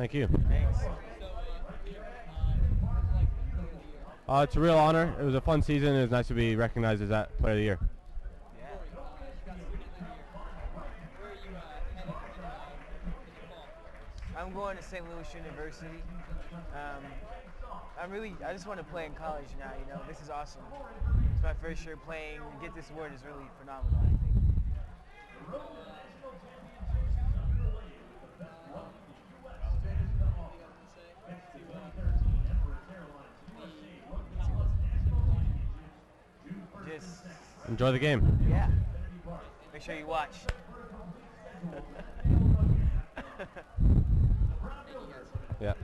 Thank you. Thanks. It's a real honor. It was a fun season. It was nice to be recognized as that Player of the Year. I'm going to St. Louis University. I just want to play in college now, you know. This is awesome. It's my first year playing. To get this award is really phenomenal, I think. Just enjoy the game. Yeah. Make sure you watch. Yeah.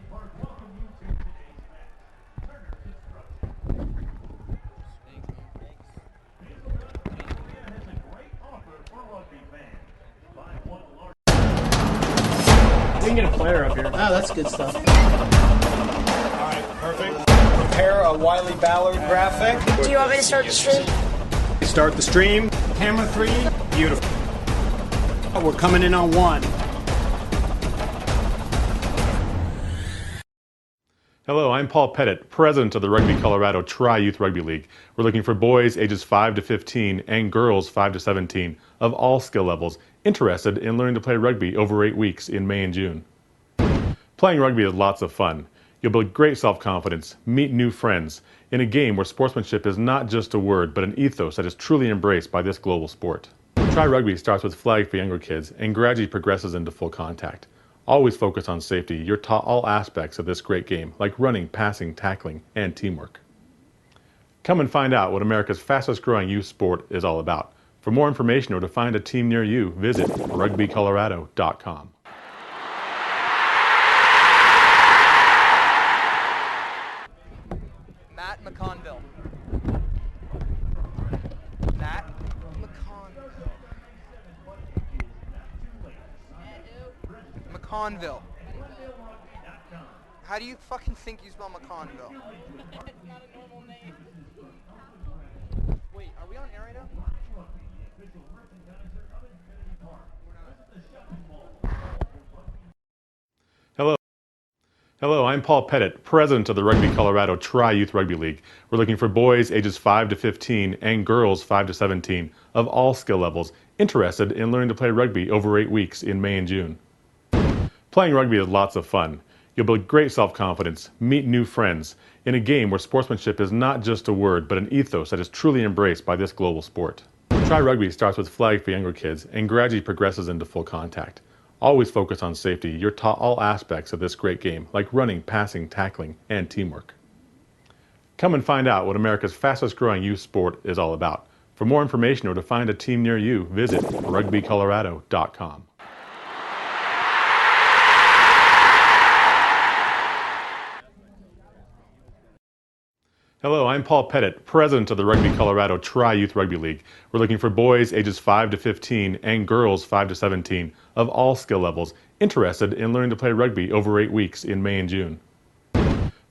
We can get a player up here. Oh, that's good stuff. All right, perfect. Prepare a Wiley Ballard graphic. Do you want me to start the stream? Start the stream. Camera 3. Beautiful. We're coming in on 1. Hello, I'm Paul Pettit, president of the Rugby Colorado Tri-Youth Rugby League. We're looking for boys ages 5 to 15 and girls 5 to 17 of all skill levels interested in learning to play rugby over 8 weeks in May and June. Playing rugby is lots of fun. You'll build great self-confidence, meet new friends, in a game where sportsmanship is not just a word, but an ethos that is truly embraced by this global sport. Tri-Rugby starts with flag for younger kids and gradually progresses into full contact. Always focus on safety. You're taught all aspects of this great game, like running, passing, tackling, and teamwork. Come and find out what America's fastest growing youth sport is all about. For more information or to find a team near you, visit rugbycolorado.com. Matt McConville. Matt McConville. How do you fucking think you spell McConville? It's not a normal name. Wait, are we on air right now? Hello, I'm Paul Pettit, president of the Rugby Colorado Tri-Youth Rugby League. We're looking for boys ages 5 to 15 and girls 5 to 17 of all skill levels interested in learning to play rugby over 8 weeks in May and June. Playing rugby is lots of fun. You'll build great self-confidence, meet new friends, in a game where sportsmanship is not just a word, but an ethos that is truly embraced by this global sport. Tri-Rugby starts with flag for younger kids and gradually progresses into full contact. Always focus on safety. You're taught all aspects of this great game, like running, passing, tackling, and teamwork. Come and find out what America's fastest growing youth sport is all about. For more information or to find a team near you, visit rugbycolorado.com. Hello, I'm Paul Pettit, president of the Rugby Colorado Tri-Youth Rugby League. We're looking for boys ages 5 to 15 and girls 5 to 17 of all skill levels interested in learning to play rugby over 8 weeks in May and June.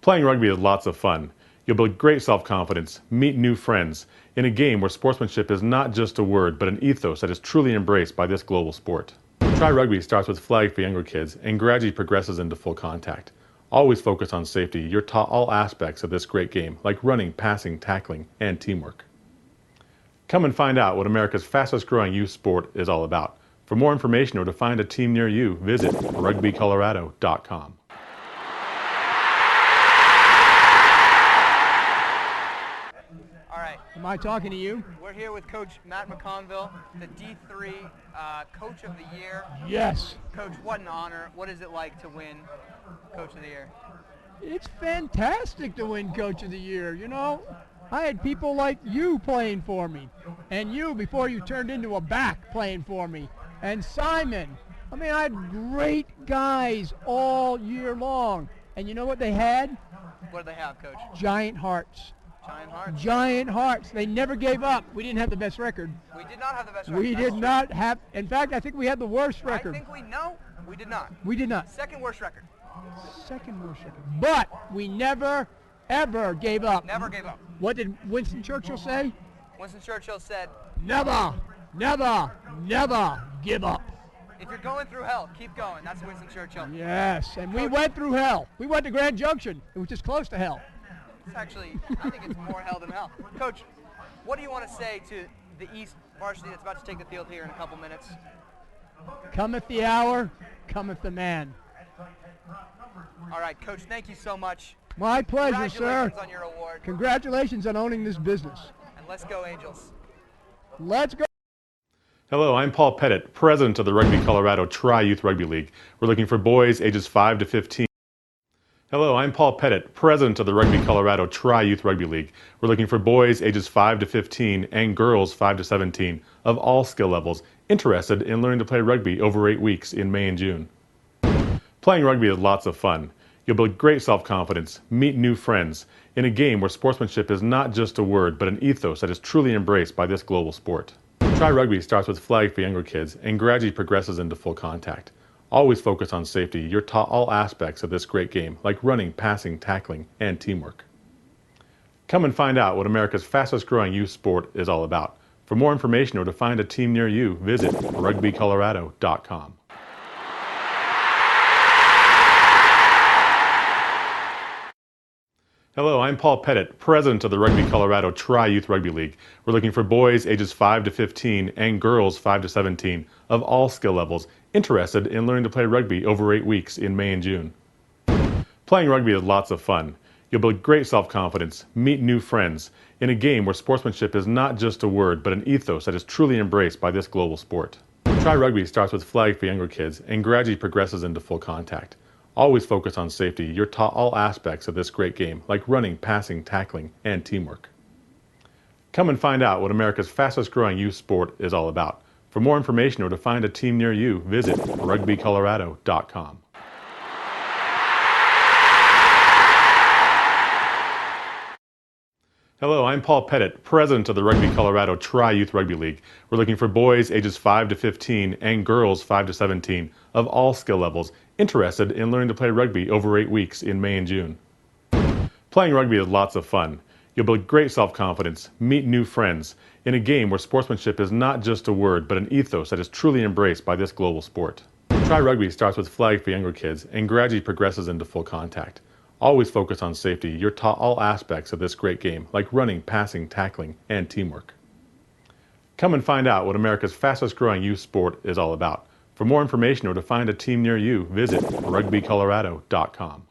Playing rugby is lots of fun. You'll build great self-confidence, meet new friends, in a game where sportsmanship is not just a word, but an ethos that is truly embraced by this global sport. Tri-Rugby starts with flag for younger kids and gradually progresses into full contact. Always focus on safety. You're taught all aspects of this great game, like running, passing, tackling, and teamwork. Come and find out what America's fastest growing youth sport is all about. For more information or to find a team near you, visit rugbycolorado.com. All right. Am I talking to you? We're here with Coach Matt McConville, the D3 Coach of the Year. Yes. Coach, what an honor. What is it like to win Coach of the Year? It's fantastic to win Coach of the Year. You know, I had people like you playing for me, and you before you turned into a back playing for me, and Simon. I mean, I had great guys all year long. And you know what they had? What did they have, Coach? Giant hearts. Giant hearts? Giant hearts. They never gave up. We didn't have the best record. We did not have the best record. We did not have. In fact, I think we had the worst record. I think we know. We did not. We did not. Second worst record. Second worst record. But we never, ever gave up. Never gave up. What did Winston Churchill say? Winston Churchill said, Never, never, never give up. If you're going through hell, keep going. That's Winston Churchill. Yes, and we went through hell. We went to Grand Junction, which is close to hell. It's actually, I think it's more hell than hell. Coach, what do you want to say to the East varsity that's about to take the field here in a couple minutes? Cometh the hour, cometh the man. All right, Coach, thank you so much. My pleasure, sir. Congratulations on your award. Congratulations on owning this business. And let's go, Angels. Let's go. Hello, I'm Paul Pettit, president of the Rugby Colorado Tri-Youth Rugby League. We're looking for boys ages 5 to 15. Hello, I'm Paul Pettit, president of the Rugby Colorado Tri-Youth Rugby League. We're looking for boys ages 5 to 15 and girls 5 to 17 of all skill levels interested in learning to play rugby over 8 weeks in May and June. Playing rugby is lots of fun. You'll build great self-confidence, meet new friends, in a game where sportsmanship is not just a word, but an ethos that is truly embraced by this global sport. Tri-Rugby starts with flag for younger kids and gradually progresses into full contact. Always focus on safety. You're taught all aspects of this great game, like running, passing, tackling, and teamwork. Come and find out what America's fastest growing youth sport is all about. For more information or to find a team near you, visit rugbycolorado.com. Hello, I'm Paul Pettit, president of the Rugby Colorado Tri-Youth Rugby League. We're looking for boys ages 5 to 15 and girls 5 to 17 of all skill levels interested in learning to play rugby over 8 weeks in May and June. Playing rugby is lots of fun. You'll build great self-confidence, meet new friends, in a game where sportsmanship is not just a word, but an ethos that is truly embraced by this global sport. Tri-Rugby starts with flag for younger kids and gradually progresses into full contact. Always focus on safety. You're taught all aspects of this great game, like running, passing, tackling, and teamwork. Come and find out what America's fastest growing youth sport is all about. For more information or to find a team near you, visit rugbycolorado.com. Hello, I'm Paul Pettit, president of the Rugby Colorado Tri-Youth Rugby League. We're looking for boys ages 5 to 15 and girls 5 to 17 of all skill levels interested in learning to play rugby over 8 weeks in May and June. Playing rugby is lots of fun. You'll build great self-confidence, meet new friends, in a game where sportsmanship is not just a word, but an ethos that is truly embraced by this global sport. Tri-Rugby starts with flag for younger kids and gradually progresses into full contact. Always focus on safety. You're taught all aspects of this great game, like running, passing, tackling, and teamwork. Come and find out what America's fastest growing youth sport is all about. For more information or to find a team near you, visit rugbycolorado.com.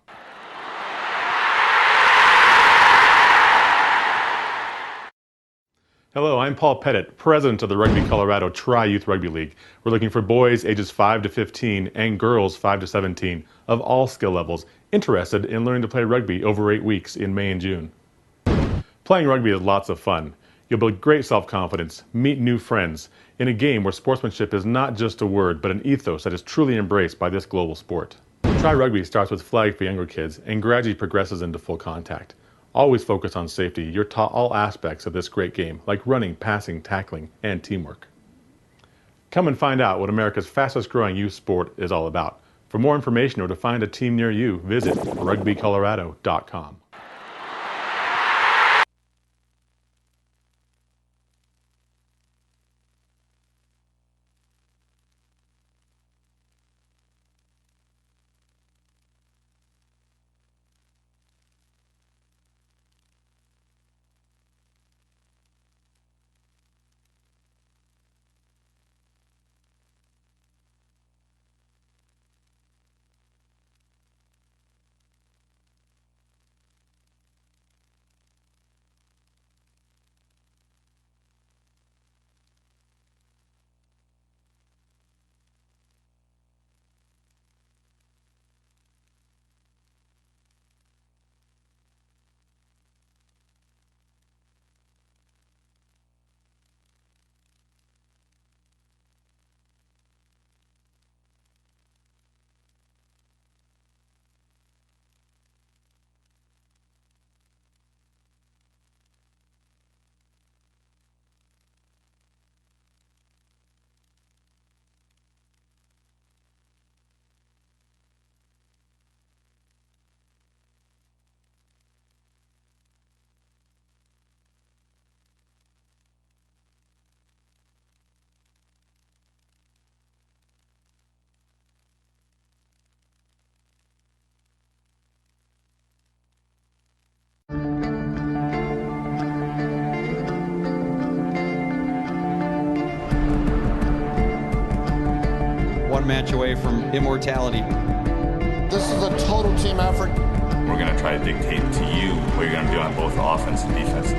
Hello, I'm Paul Pettit, president of the Rugby Colorado Tri-Youth Rugby League. We're looking for boys ages 5 to 15 and girls 5 to 17 of all skill levels interested in learning to play rugby over 8 weeks in May and June. Playing rugby is lots of fun. You'll build great self-confidence, meet new friends, in a game where sportsmanship is not just a word, but an ethos that is truly embraced by this global sport. Tri-Rugby starts with flag for younger kids and gradually progresses into full contact. Always focus on safety. You're taught all aspects of this great game, like running, passing, tackling, and teamwork. Come and find out what America's fastest growing youth sport is all about. For more information or to find a team near you, visit rugbycolorado.com. one match away from immortality. This is a total team effort. We're going to try to dictate to you what you're going to do on both offense and defense. We're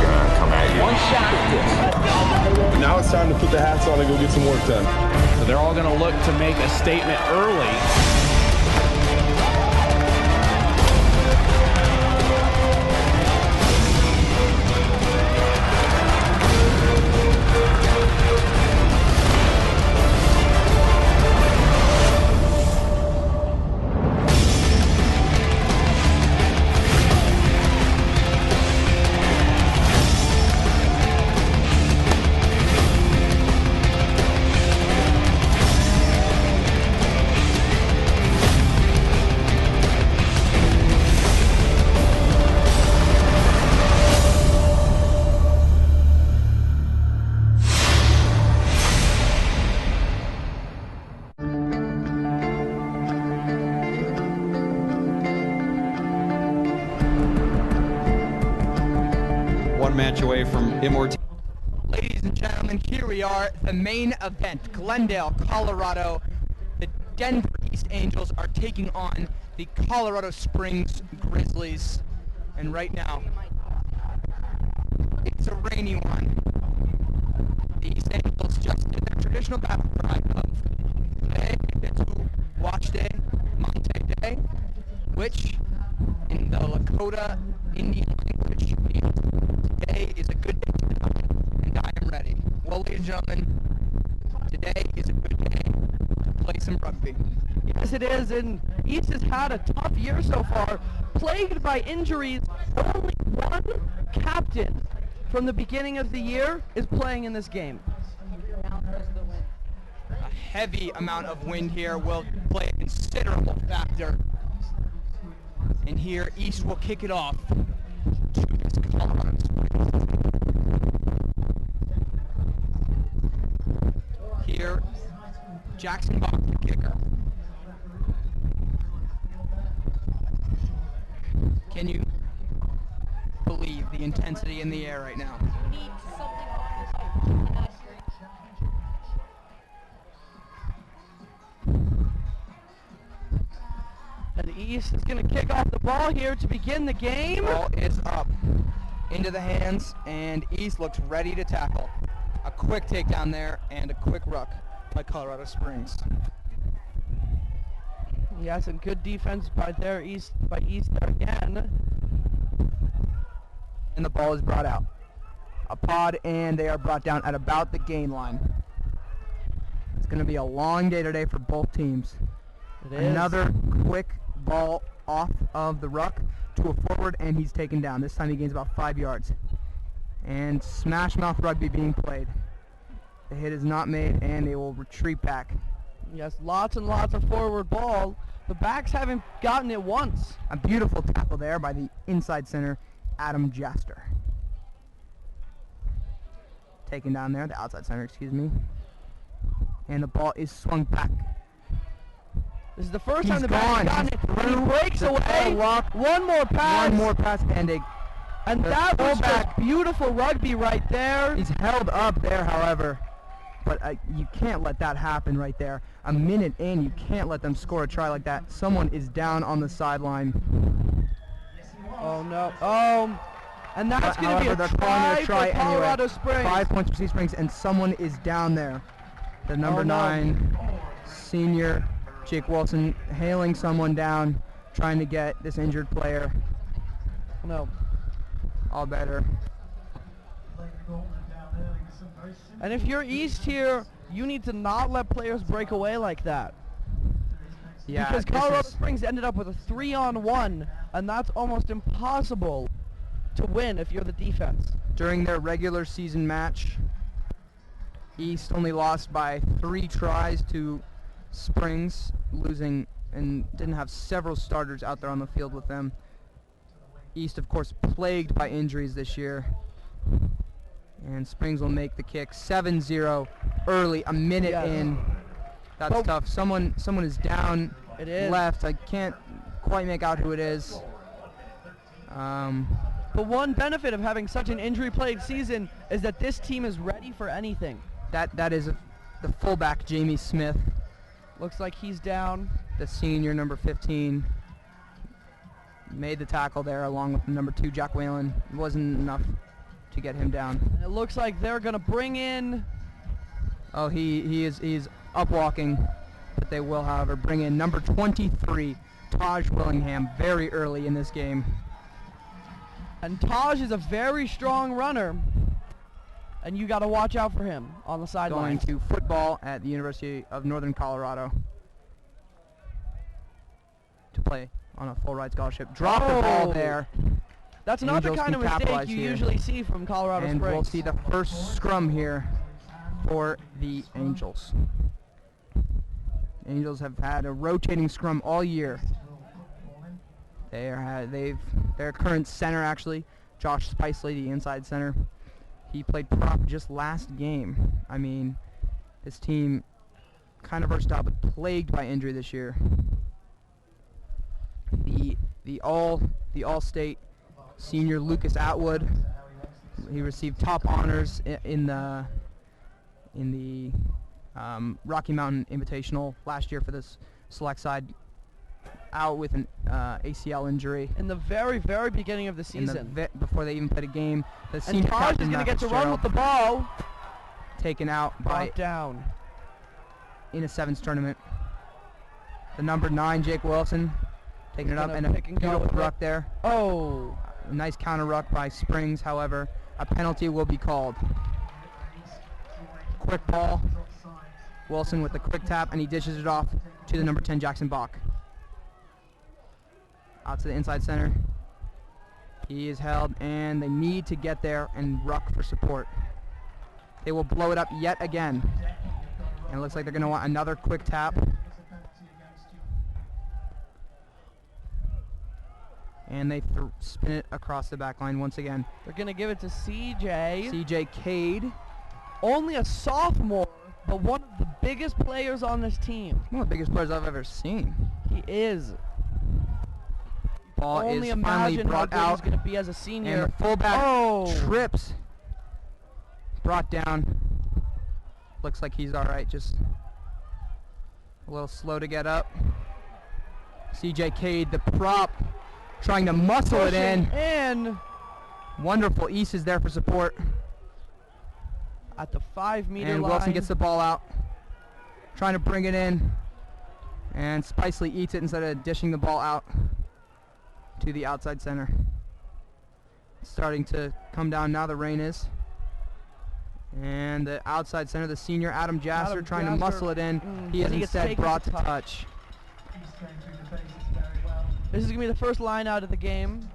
going to come at you. One shot at this. Now it's time to put the hats on and go get some work done. So they're all going to look to make a statement early. Match away from immortality. Ladies and gentlemen, here we are, the main event. Glendale, Colorado. The Denver East Angels are taking on the Colorado Springs Grizzlies. And right now, it's a rainy one. The East Angels just did their traditional battle cry of Today, Betsu, Watch Day, Monte Day, which in the Lakota Indian language means today is a good day to die, and I am ready. Well, ladies and gentlemen, today is a good day to play some rugby. Yes, it is, and East has had a tough year so far, plagued by injuries. Only one captain from the beginning of the year is playing in this game. A heavy amount of wind here will play a considerable factor. And here, East will kick it off to this Colorado Springs. Here, Jackson Bach, the kicker. Can you believe the intensity in the air right now? And East is going to kick off the ball here to begin the game. Ball is up into the hands, and East looks ready to tackle. A quick takedown there and a quick ruck by Colorado Springs. Yes, and good defense by East there again. And the ball is brought out. A pod, and they are brought down at about the gain line. It's going to be a long day today for both teams. It is. Another quick ball off of the ruck to a forward, and he's taken down. This time he gains about 5 yards. And smash mouth rugby being played. The hit is not made, and they will retreat back. Yes, lots and lots of forward ball. The backs haven't gotten it once. A beautiful tackle there by the inside center, Adam Jaster. Taken down there, the outside center, excuse me. And the ball is swung back. This is the first time the back has gotten it. He breaks away. One more pass. One more pass, and that was just beautiful rugby right there. He's held up there, however. But you can't let that happen right there. A minute in, you can't let them score a try like that. Someone is down on the sideline. Oh, no. Oh, and that's going to be a try for Colorado Springs. 5 points for Sea Springs, and someone is down there. The number 9 senior, Jake Wilson, hailing someone down, trying to get this injured player. No. All better. And if you're East here, you need to not let players break away like that. Yeah, because Colorado Springs ended up with a 3-on-1, and that's almost impossible to win if you're the defense. During their regular season match, East only lost by 3 tries to Springs, losing, and didn't have several starters out there on the field with them. East, of course, plagued by injuries this year. And Springs will make the kick 7-0 early, a minute in. That's tough. Someone is down. It is. Left. I can't quite make out who it is. But one benefit of having such an injury-plagued season is that this team is ready for anything. That is the fullback, Jamie Smith. Looks like he's down. The senior, number 15. Made the tackle there along with number 2, Jack Whalen. It wasn't enough to get him down. And it looks like they're going to bring in... Oh, he's up walking, but they will, however, bring in number 23, Taj Willingham, very early in this game. And Taj is a very strong runner, and you got to watch out for him on the sideline. Going to football at the University of Northern Colorado to play on a full ride scholarship. Drop the ball there. That's not the kind of mistake you usually see from Colorado Springs. And we'll see the first scrum here for the Angels. Angels have had a rotating scrum all year. Their current center, actually, Josh Spicely, the inside center, he played prop just last game. I mean, this team kind of versatile, but plagued by injury this year. The all-state senior Lucas Atwood, he received top honors in the Rocky Mountain Invitational last year for this select side. Out with an ACL injury in the very, very beginning of the season. Before they even played a game. The senior and Taj captain is going to get to run with the ball. Taken out by down in a sevens tournament. The number 9, Jake Wilson, taking it up, and a beautiful ruck there. Oh, a nice counter ruck by Springs. However, a penalty will be called. Quick ball. Wilson with the quick tap, and he dishes it off to the number 10, Jackson Bach. Out to the inside center. He is held, and they need to get there and ruck for support. They will blow it up yet again. And it looks like they're going to want another quick tap. And they spin it across the back line once again. They're going to give it to CJ. CJ Cade. Only a sophomore, but one of the biggest players on this team. One of the biggest players I've ever seen. He is. Ball Only is finally imagine brought how good out. he's going to be as a senior. And the fullback trips. Brought down. Looks like he's all right. Just a little slow to get up. CJ Cade, the prop, trying to muscle it in. Wonderful. East is there for support. At the 5-meter line. And Wilson gets the ball out. Trying to bring it in. And Spicely eats it instead of dishing the ball out to the outside center. It's starting to come down now, the rain is. And the outside center, the senior Adam Jasser, trying to muscle it in. He is instead brought to touch. This is going to be the first line out of the game.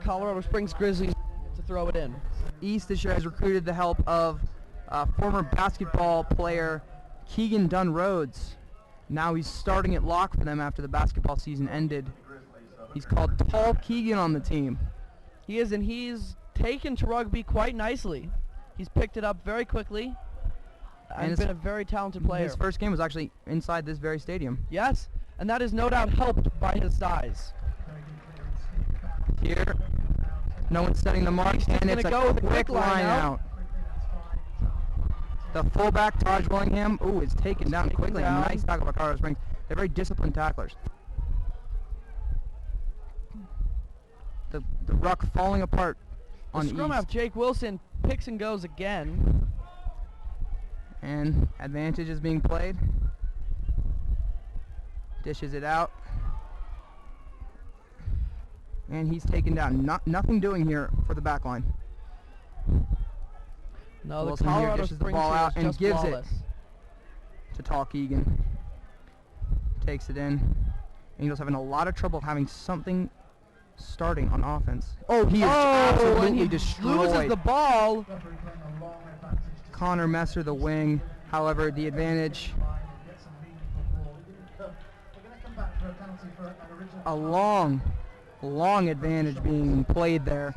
Colorado Springs Grizzlies to throw it in. East this year has recruited the help of former basketball player Keegan Dunn Rhodes. Now he's starting at lock for them after the basketball season ended. He's called Tall Keegan on the team. He is, and he's taken to rugby quite nicely. He's picked it up very quickly and has been a very talented player. His first game was actually inside this very stadium. Yes, and that is no doubt helped by his size. Here, no one's setting the mark, and it's a quick line out. The fullback, Taj Willingham, is taken down quickly. Nice tackle by Colorado Springs. They're very disciplined tacklers. The ruck falling apart on the scrum East. half, Jake Wilson picks and goes again. And advantage is being played. Dishes it out. And he's taken down. Nothing doing here for the back line. No, Wilson the Colorado here dishes the Springs ball here out is and just gives flawless. it to Tall Keegan. Takes it in. Angels having a lot of trouble having something starting on offense. Oh, he is absolutely destroyed. Loses the ball. Connor Messer, the wing. However, the advantage. A long advantage being played there.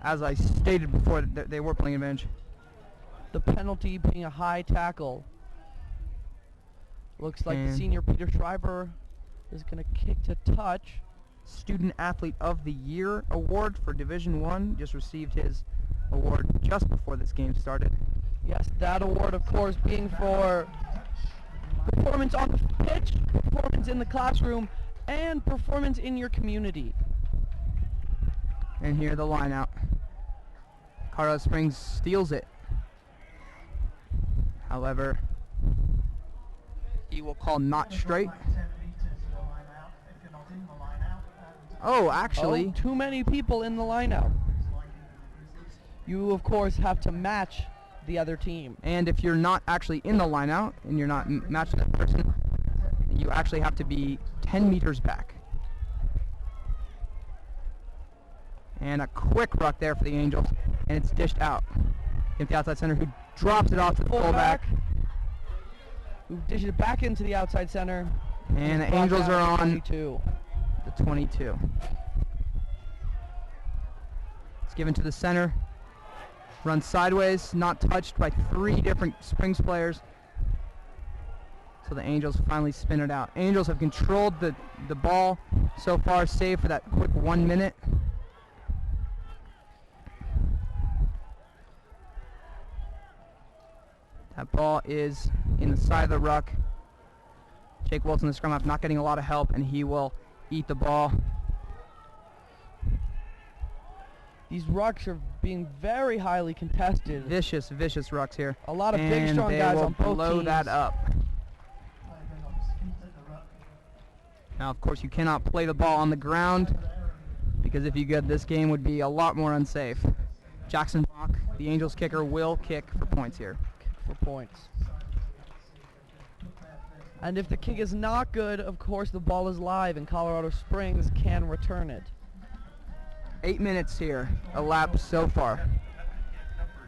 As I stated before, they were playing advantage. The penalty being a high tackle Looks like the senior Peter Schreiber is going to kick to touch. Student Athlete of the Year award for Division I. Just received his award just before this game started. Yes, that award, of course, being for performance on the pitch, performance in the classroom, and performance in your community. And here the line out. Colorado Springs steals it. However, he will call not straight. Oh, actually. Oh, too many people in the lineup. You, of course, have to match the other team. And if you're not actually in the line out and you're not matching that person, you actually have to be 10 meters back. And a quick ruck there for the Angels, and it's dished out. Get the outside center who drops it off to the fullback. Who dishes it back into the outside center. And the Angels are on 22. The 22. It's given to the center. Runs sideways, not touched by 3 different Springs players. So the Angels finally spin it out. Angels have controlled the ball so far, save for that quick 1 minute. That ball is in the side of the ruck. Jake Wilson, the scrum half, not getting a lot of help, and he will eat the ball. These rucks are being very highly contested. Vicious rucks here. A lot of big, strong guys on both teams. Blow that up. Now, of course, you cannot play the ball on the ground because if you get this game would be a lot more unsafe. Jackson Bach, the Angels kicker, will kick for points here. For points. And if the kick is not good, of course, the ball is live and Colorado Springs can return it. 8 minutes here elapsed so far.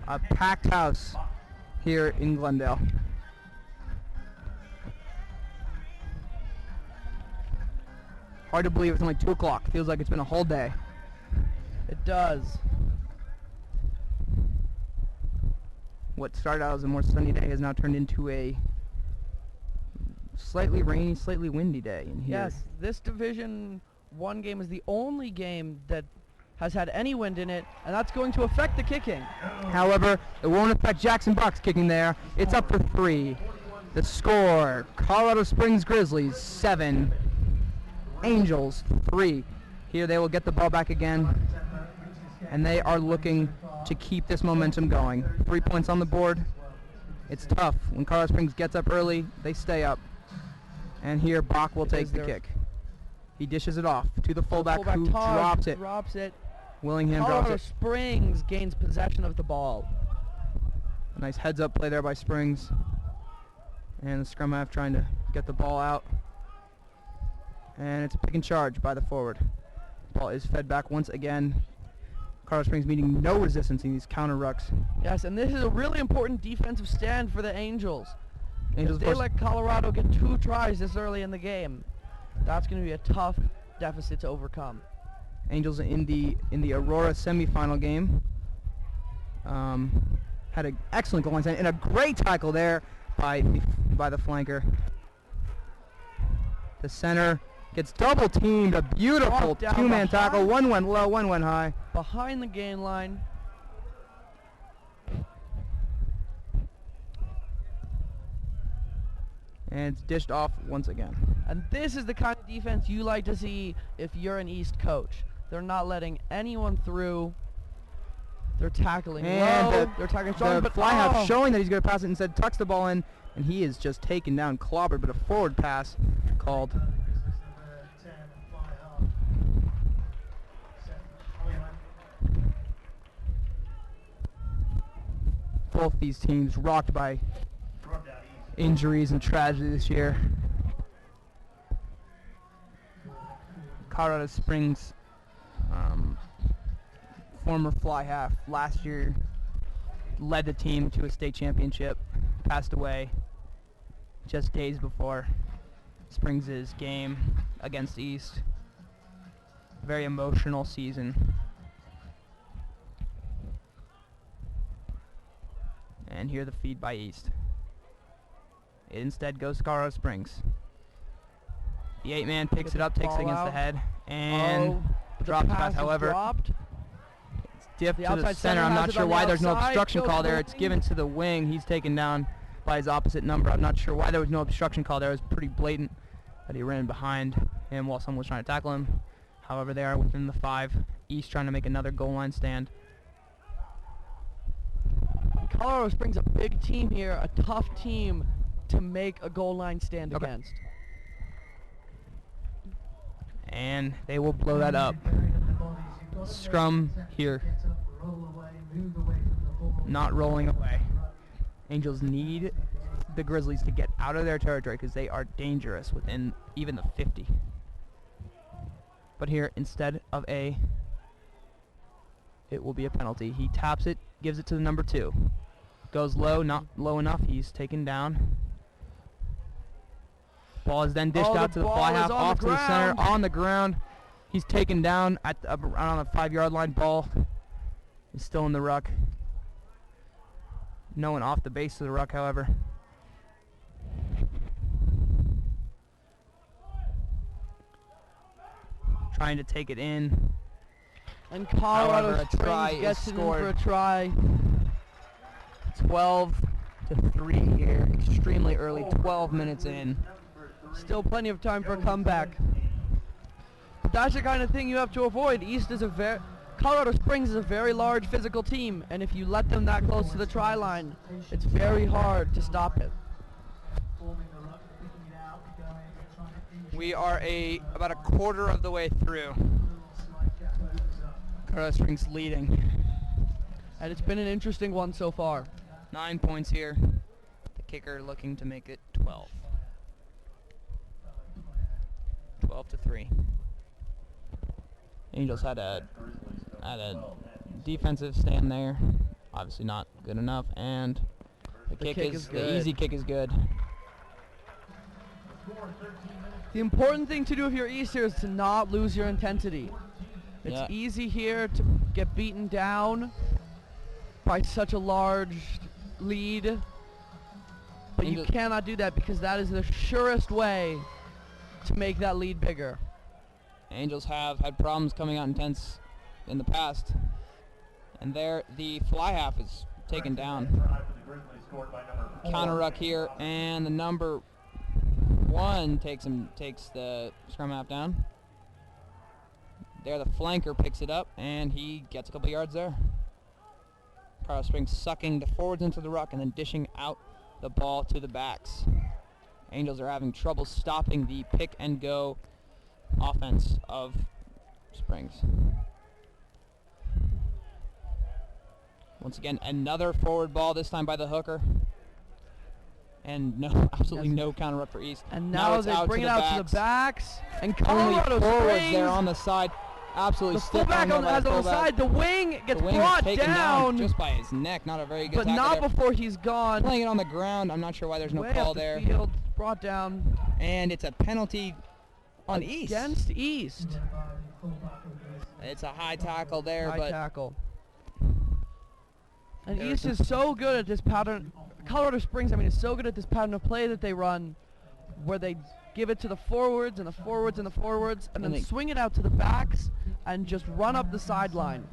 A packed house here in Glendale. Hard to believe it's only 2 o'clock. Feels like it's been a whole day. It does. What started out as a more sunny day has now turned into a slightly rainy, slightly windy day in here. Yes, this Division I game is the only game that has had any wind in it, and that's going to affect the kicking. However, it won't affect Jackson Bach's kicking there. It's up for 3. The score, Colorado Springs Grizzlies 7, Angels 3. Here they will get the ball back again, and they are looking to keep this momentum going. 3 points on the board. It's tough. When Colorado Springs gets up early, they stay up. And here Bach will take the kick. He dishes it off to the fullback who drops it. Willingham drops Colorado it. Springs gains possession of the ball. A nice heads-up play there by Springs. And the scrum half trying to get the ball out. And it's a pick and charge by the forward. Ball is fed back once again. Colorado Springs meeting no resistance in these counter rucks. Yes, and this is a really important defensive stand for the Angels. Angels, if they let Colorado get 2 tries this early in the game, that's going to be a tough deficit to overcome. Angels in the Aurora semifinal game had an excellent goal line stand and a great tackle there by the flanker. The center gets double teamed, a beautiful 2-man tackle. One went low, one went high. Behind the gain line. And it's dished off once again. And this is the kind of defense you like to see if you're an East coach. They're not letting anyone through. They're tackling low. They're tackling strong. The fly half showing that he's going to pass it instead tucks the ball in, and he is just taken down, clobbered, but a forward pass called. Both these teams rocked by injuries and tragedy this year. Colorado Springs, former fly half, last year led the team to a state championship, passed away just days before Springs' game against East. Very emotional season. And here the feed by East. It instead goes to Colorado Springs. The 8-man picks it up, takes it against the head, and drops the pass. However, it's dipped to the center. I'm not sure why there's no obstruction call there. It's given to the wing. He's taken down by his opposite number. I'm not sure why there was no obstruction call there. It was pretty blatant that he ran behind him while someone was trying to tackle him. However, they are within the 5. East trying to make another goal line stand. Colorado Springs a big team here, a tough team to make a goal line stand against. And they will blow that up. Scrum here. Not rolling away. Angels need the Grizzlies to get out of their territory because they are dangerous within even the 50. But here, instead of it will be a penalty. He taps it, gives it to the number 2. Goes low, not low enough. He's taken down. Ball is then dished out to the fly half, off to the center, on the ground. He's taken down at around the 5-yard line. Ball is still in the ruck. No one off the base of the ruck, however. Trying to take it in. And Colorado Springs gets it in for a try. 12-3 here. Extremely early, 12 minutes in. Still plenty of time for a comeback. But that's the kind of thing you have to avoid. Colorado Springs is a very large physical team, and if you let them that close to the try line, it's very hard to stop it. We are about a quarter of the way through. Colorado Springs leading. And it's been an interesting one so far. 9 points here. The kicker looking to make it 12. 12-3. Angels had a defensive stand there. Obviously not good enough, and the easy kick is good. The important thing to do if you're East here is to not lose your intensity. It's easy here to get beaten down by such a large lead, but you cannot do that because that is the surest way to make that lead bigger. Angels have had problems coming out intense in the past, and there the fly half is taken down. Counter ruck here, and the number 1 takes the scrum half down. There the flanker picks it up, and he gets a couple yards there. Colorado Springs sucking the forwards into the ruck and then dishing out the ball to the backs. Angels are having trouble stopping the pick and go offense of Springs. Once again, another forward ball, this time by the hooker. And absolutely no counter up for East. And now they bring it out to the backs. And Colorado Springs there on the side. Absolutely the fullback on the side. The wing gets brought down just by his neck. Not a very good tackle. But not before he's gone. Playing it on the ground. I'm not sure why there's no call there. Field, brought down. And it's a penalty on East. Against East. It's a high tackle there. High tackle. And East is so good at this pattern. Colorado Springs, is so good at this pattern of play that they run, where they give it to the forwards and the forwards and the forwards, and then swing it out to the backs and just run up the sideline.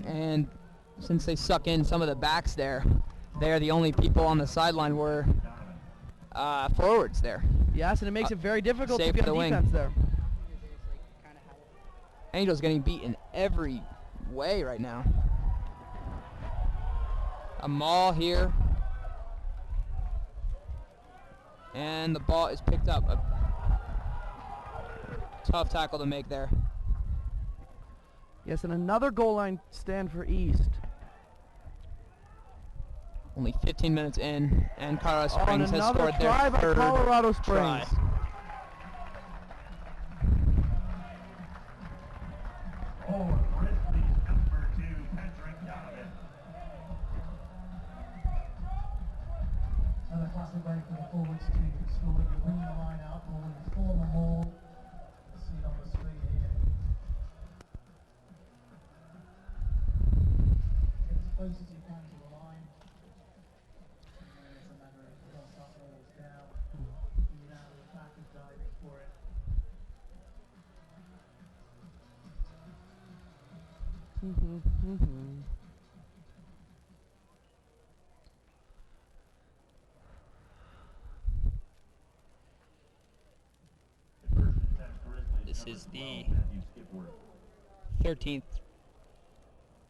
And since they suck in some of the backs there, they're the only people on the sideline were forwards there. Yes, and it makes it very difficult to be on defense there. Angels getting beat in every way right now. A maul here. And the ball is picked up. A tough tackle to make there. Yes, and another goal line stand for East. Only 15 minutes in, and Colorado Springs has scored their try by third Colorado Springs. Try. Another classic way for the forwards to score. You bring the line out, or you form a maul. See it on the screen here. Get as close as you can to the line. And it's a matter of This is the 13th.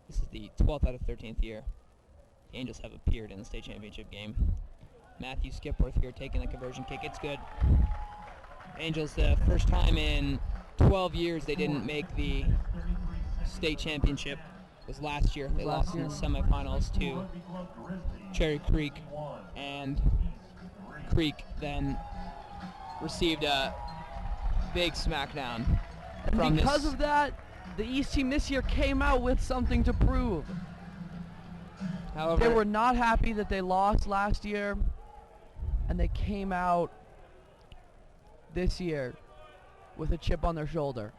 This is the 12th out of 13th year the Angels have appeared in the state championship game. Matthew Skipworth here taking the conversion kick. It's good. Angels, the first time in 12 years they didn't make the state championship was last year. They lost in the semifinals to Cherry Creek, and Creek then received a big smackdown. And because of that, the East team this year came out with something to prove. However, they were not happy that they lost last year, and they came out this year with a chip on their shoulder.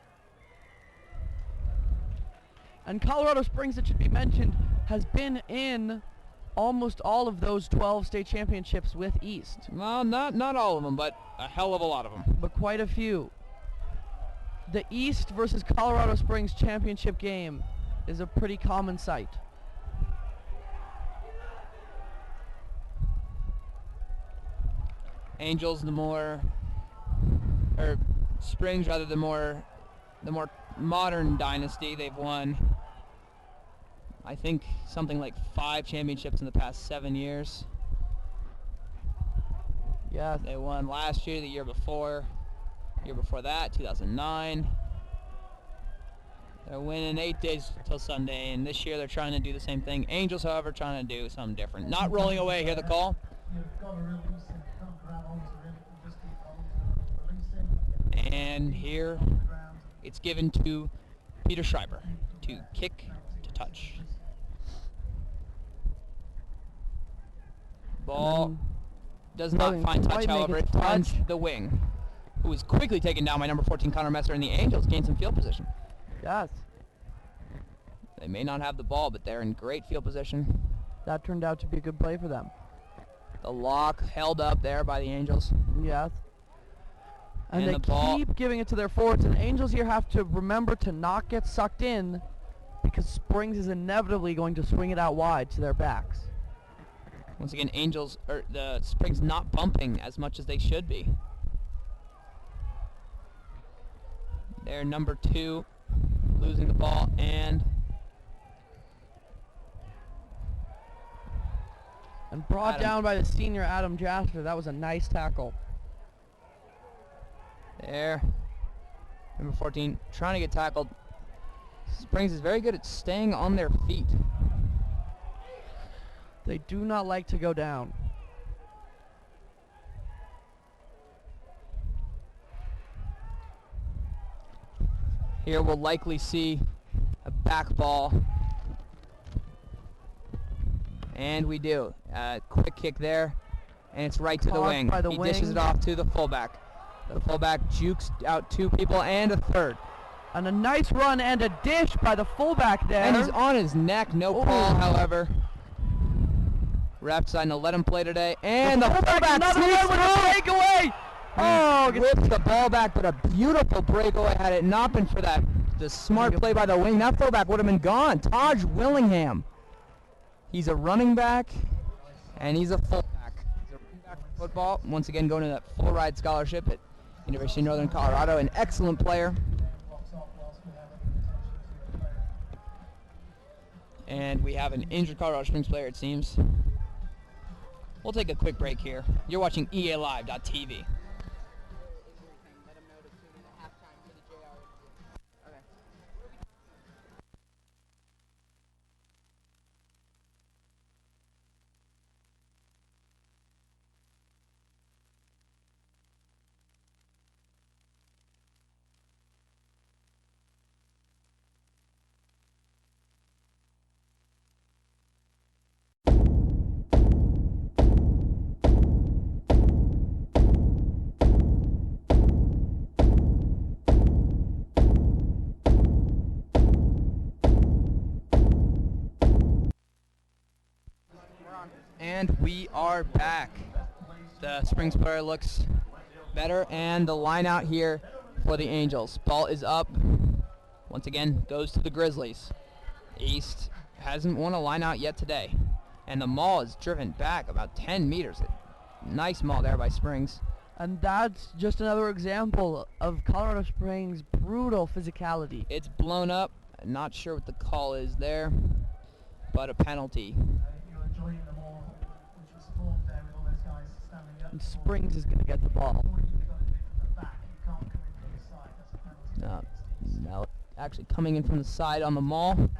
And Colorado Springs, it should be mentioned, has been in almost all of those 12 state championships with East. Well, not all of them, but a hell of a lot of them. But quite a few. The East versus Colorado Springs championship game is a pretty common sight. Angels, Springs rather, the more modern dynasty. They've won, I think, something like 5 championships in the past 7 years. Yeah, they won last year, the year before that, 2009. They're winning 8 days till Sunday, and this year they're trying to do the same thing. Angels, however, trying to do something different. Not rolling away. Hear the call. And here it's given to Peter Schreiber to kick to touch. Ball does not find touch, however, it finds the wing, who is quickly taken down by number 14 Connor Messer, and the Angels gain some field position. Yes. They may not have the ball, but they're in great field position. That turned out to be a good play for them. The lock held up there by the Angels. Yes. And they keep giving it to their forwards, and Angels here have to remember to not get sucked in, because Springs is inevitably going to swing it out wide to their backs. Once again, the Springs not bumping as much as they should be. They're number 2, losing the ball, and brought down by the senior Adam Jasper. That was a nice tackle. There. Number 14 trying to get tackled. Springs is very good at staying on their feet. They do not like to go down. Here we'll likely see a back ball. And we do. Quick kick there. And it's right to the wing. He dishes it off to the fullback. The fullback jukes out 2 people and a third. And a nice run and a dish by the fullback there. And he's on his neck. No call, however. Ref deciding to let him play today. And the fullback sneaks with a breakaway. Oh, whips the ball back, but a beautiful breakaway. Had it not been for the smart play by the wing, that fullback would have been gone. Taj Willingham. He's a running back, and he's a fullback. He's a running back for football. Once again, going to that full ride scholarship at University of Northern Colorado. An excellent player. And we have an injured Colorado Springs player, it seems. We'll take a quick break here. You're watching EALive.tv. And we are back. The Springs player looks better, and the line out here for the Angels. Ball is up. Once again, goes to the Grizzlies. East hasn't won a line out yet today. And the maul is driven back about 10 meters. Nice maul there by Springs. And that's just another example of Colorado Springs' brutal physicality. It's blown up. I'm not sure what the call is there, but a penalty. And Springs is going to get the ball. Now actually coming in from the side on the maul.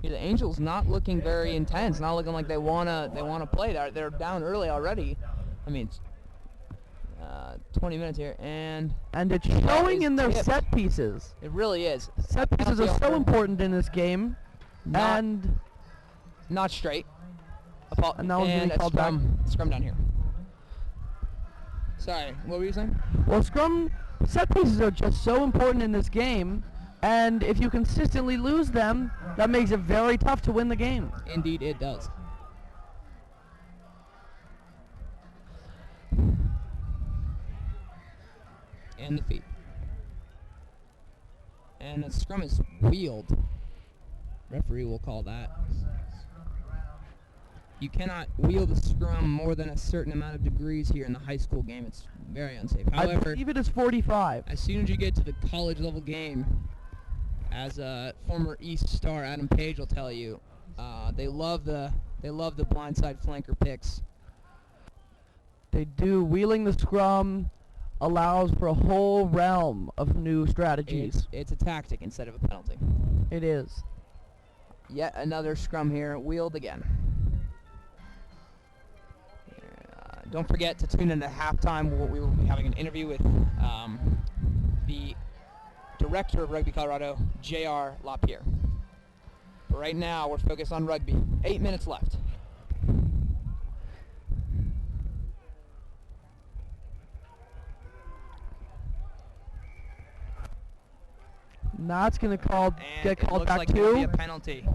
Yeah, the Angels not looking very intense, not looking like they wanna play. They're down early already. I mean, it's 20 minutes here, and it's showing in their set pieces. It really is. Set pieces are so important in this game, and not straight. And that one's getting called back. Scrum down here. Sorry, what were you saying? Well, set pieces are just so important in this game, and if you consistently lose them, that makes it very tough to win the game. Indeed, it does. And the feet. And the scrum is wheeled. Referee will call that. You cannot wheel the scrum more than a certain amount of degrees here in the high school game. It's very unsafe. However, I believe it is 45. As soon as you get to the college level game, as a former East star Adam Page will tell you, they love the blindside flanker picks. They do. Wheeling the scrum allows for a whole realm of new strategies. It's a tactic instead of a penalty. It is. Yet another scrum here, wheeled again. Don't forget to tune in at halftime. We will be having an interview with the director of Rugby Colorado, J.R. LaPierre. But right now, we're focused on rugby. 8 minutes left. Now it's going to get called back like it'll be a penalty.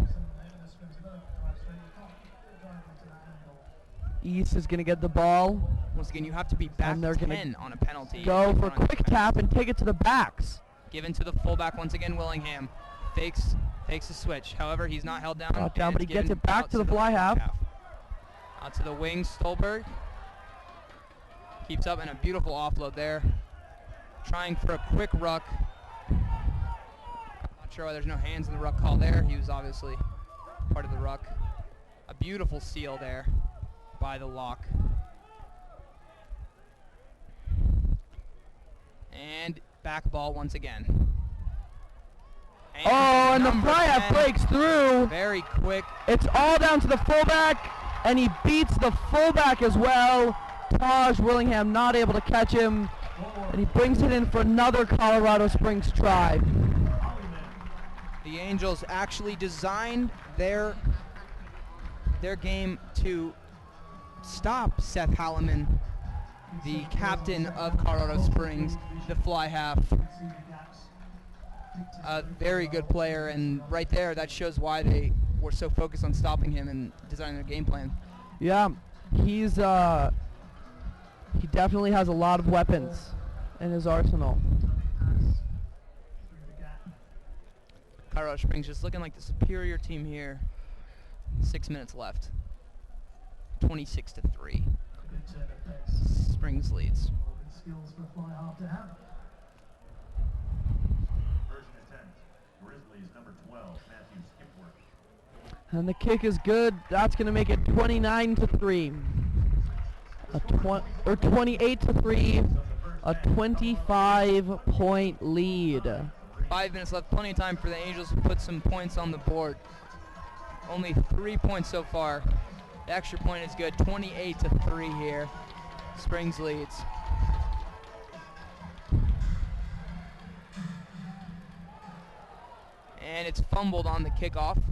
East is going to get the ball. Once again, you have to be back 10 on a penalty. Go for a quick tap and take it to the backs. Given to the fullback once again, Willingham. Fakes the switch. However, he's not held down. Not down, but he gets it back to the fly half. Out to the wing, Stolberg. Keeps up, and a beautiful offload there. Trying for a quick ruck. Not sure why there's no hands in the ruck call there. He was obviously part of the ruck. A beautiful steal there by the lock. And back ball once again. And the fly half breaks through. Very quick. It's all down to the fullback, and he beats the fullback as well. Taj Willingham not able to catch him, and he brings it in for another Colorado Springs try. The Angels actually designed their game to stop Seth Halliman, the captain of Colorado Springs, the fly half. A very good player, and right there, that shows why they were so focused on stopping him and designing their game plan. Yeah, he definitely has a lot of weapons in his arsenal. Colorado Springs just looking like the superior team here. 6 minutes left. 26-3. Springs leads. And the kick is good. That's going to make it 29-3. 28-3. A 25-point lead. 5 minutes left. Plenty of time for the Angels to put some points on the board. Only 3 points so far. The extra point is good. 28-3 here. Springs leads. And it's fumbled on the kickoff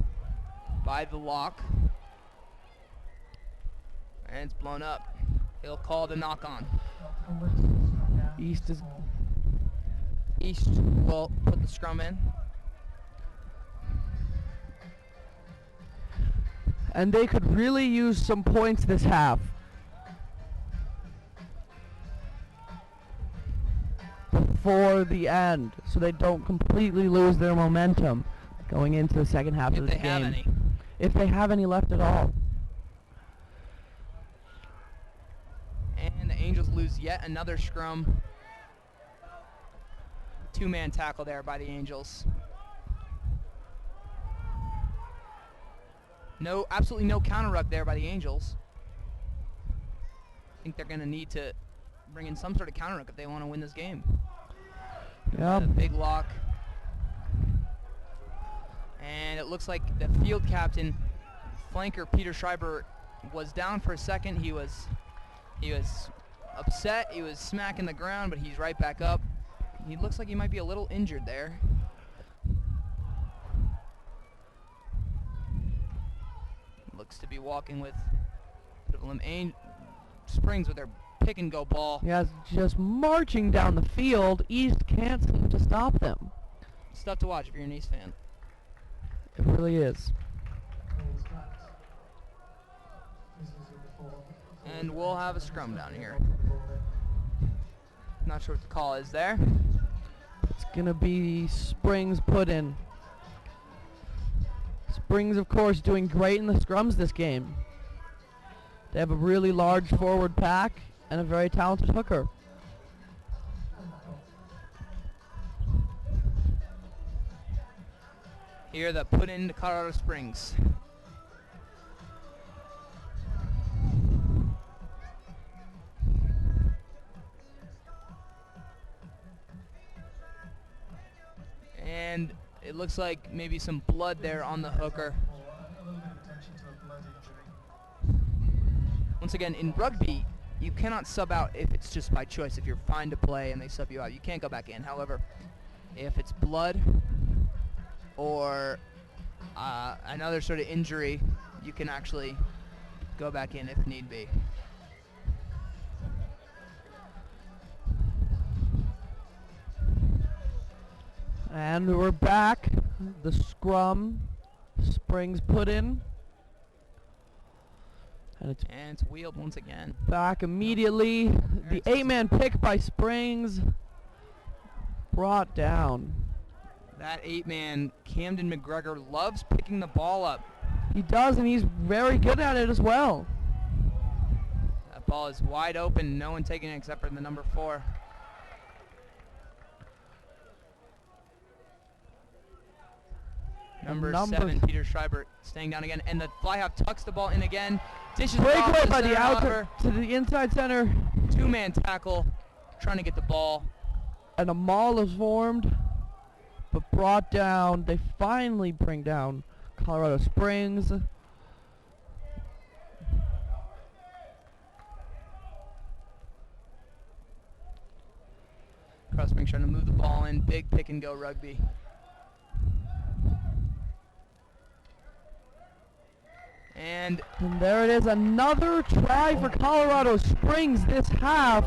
by the lock. And it's blown up. He'll call the knock on. East will put the scrum in. And they could really use some points this half. before the end so they don't completely lose their momentum going into the second half of this game. If they have any. If they have any left at all. And the Angels lose yet another scrum. Two-man tackle there by the Angels. No, absolutely no counter ruck there by the Angels. I think they're going to need to bring in some sort of counter ruck if they want to win this game. Yeah. Big lock. And it looks like the field captain, flanker Peter Schreiber, was down for a second. He was upset. He was smacking the ground, but he's right back up. He looks like he might be a little injured there. Looks to be walking with a bit of limp. Springs with their pick and go ball. Yeah, just marching down the field. East can't seem to stop them. It's tough to watch if you're an East fan. It really is. And we'll have a scrum down here. Not sure what the call is there. It's going to be Springs put in. Springs, of course, doing great in the scrums this game. They have a really large forward pack and a very talented hooker. Here, the put into Colorado Springs. And it looks like maybe some blood there on the hooker. Once again, in rugby, you cannot sub out if it's just by choice. If you're fine to play and they sub you out, you can't go back in. However, if it's blood or another sort of injury, you can actually go back in if need be. And we're back. The scrum, Springs put in. And it's wheeled once again. Back immediately. The 8-man pick by Springs brought down. That 8-man, Camden McGregor, loves picking the ball up. He does, and he's very good at it as well. That ball is wide open. No one taking it except for the number 4. Number 7, Peter Schreiber, staying down again, and the fly half tucks the ball in again. Dishes breakaway by the outer to the inside center. 2-man tackle, trying to get the ball. And a maul is formed, but brought down. They finally bring down Colorado Springs. Colorado Springs trying to move the ball in. Big pick and go rugby. And there it is, another try for Colorado Springs this half.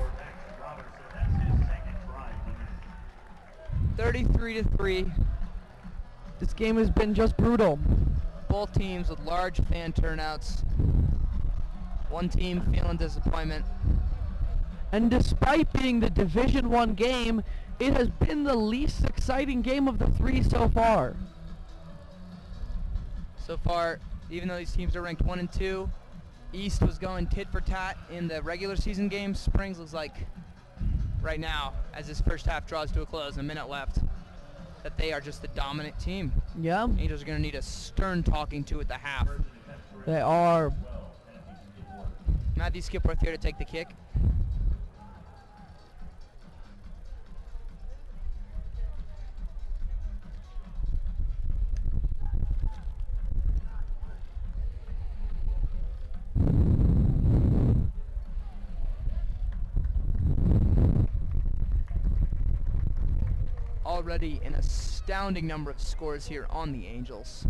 33-3. This game has been just brutal. Both teams with large fan turnouts. One team feeling disappointment. And despite being the Division I game, it has been the least exciting game of the 3 so far. So far, even though these teams are ranked 1 and 2, East was going tit for tat in the regular season game. Springs looks like right now, as this first half draws to a close, a minute left, that they are just the dominant team. Yeah. Angels are going to need a stern talking to at the half. They are. Matthew Skipworth here to take the kick. Already an astounding number of scores here on the Angels.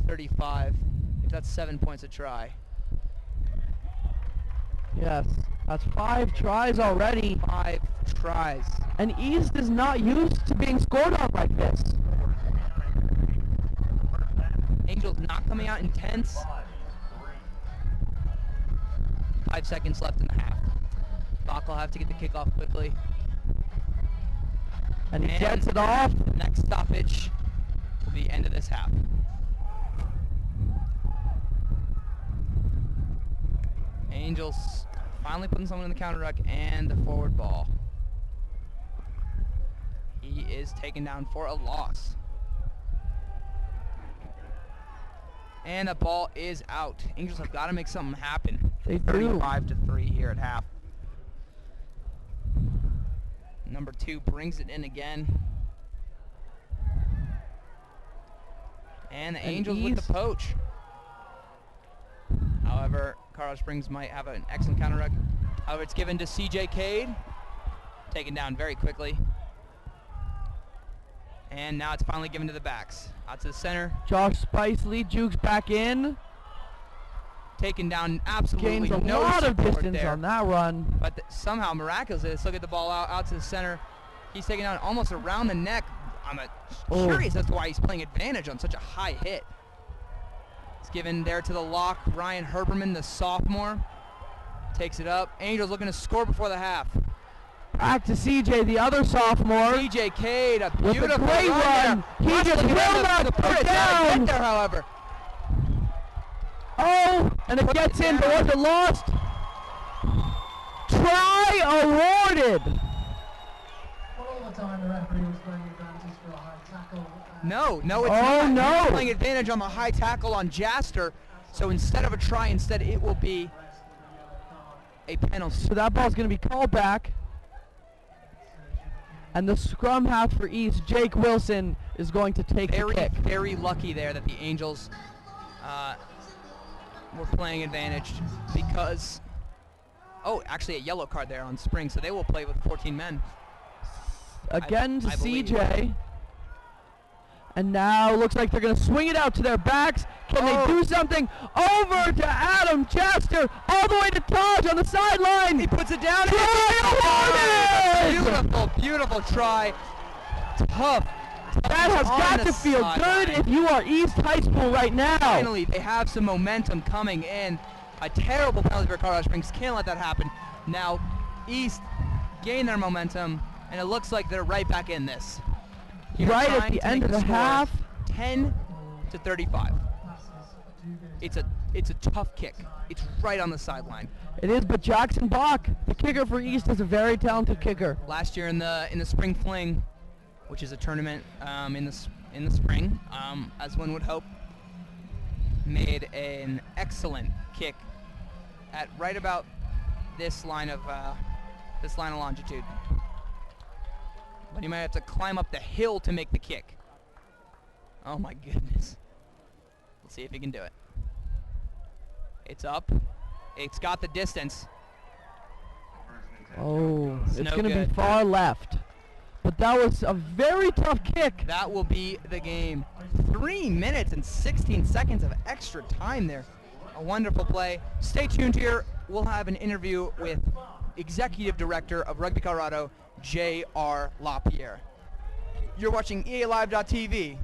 35. That's 7 points a try. Yes, that's 5 tries already. 5 tries. And East is not used to being scored on like this. Angels not coming out intense. 5 seconds left in the half. Bach will have to get the kickoff quickly. And he gets it off. Next stoppage will be end of this half. Angels finally putting someone in the counter ruck and the forward ball. He is taken down for a loss. And the ball is out. Angels have got to make something happen. They do. 35-3 here at half. Number 2 brings it in again. And the Angels with the poach. However, Colorado Springs might have an excellent counter ruck. However, it's given to C.J. Cade. Taken down very quickly. And now it's finally given to the backs. Out to the center. Josh Spicely jukes back in. Taken down absolutely Gains a no lot of support distance there. on that run. But somehow, miraculously, let's look at the ball out to the center. He's taken down almost around the neck. I'm curious as to why he's playing advantage on such a high hit. It's given there to the lock. Ryan Herberman, the sophomore, takes it up. Angels looking to score before the half. Back to CJ, the other sophomore. CJ Cade, a with beautiful a great run. He just will not put it down. Get there, however. Oh, and it gets in, but was it lost? Try awarded. For all the time, the referee was playing advantage for a high tackle. No, it's Oh, not. no. He's playing advantage on the high tackle on Jaster. So instead of a try, instead it will be a penalty. So that ball's going to be called back. And the scrum half for East, Jake Wilson, is going to take the kick. Very lucky there that the Angels were playing advantage because, actually a yellow card there on Spring, so they will play with 14 men. Again to I believe. CJ. And now looks like they're going to swing it out to their backs. Can they do something? Over to Adam Chester, all the way to Taj on the sideline. He puts it down. Beautiful, beautiful try. Tough. That has got to feel good if you are East High School right now. Finally, they have some momentum coming in. A terrible penalty for Colorado Springs. Can't let that happen. Now, East gain their momentum, and it looks like they're right back in this. Right at the end of the half. 10-35. It's a tough kick. It's right on the sideline. It is, but Jackson Bach, the kicker for East, is a very talented kicker. Last year in the Spring Fling, which is a tournament in the spring, as one would hope, made an excellent kick at right about this line of longitude. But he might have to climb up the hill to make the kick. Oh my goodness. Let's see if he can do it. It's up. It's got the distance. Oh, it's no going to good. be far left. But that was a very tough kick. That will be the game. 3 minutes and 16 seconds of extra time there. A wonderful play. Stay tuned here. We'll have an interview with Executive Director of Rugby Colorado, J.R. LaPierre. You're watching EALive.tv.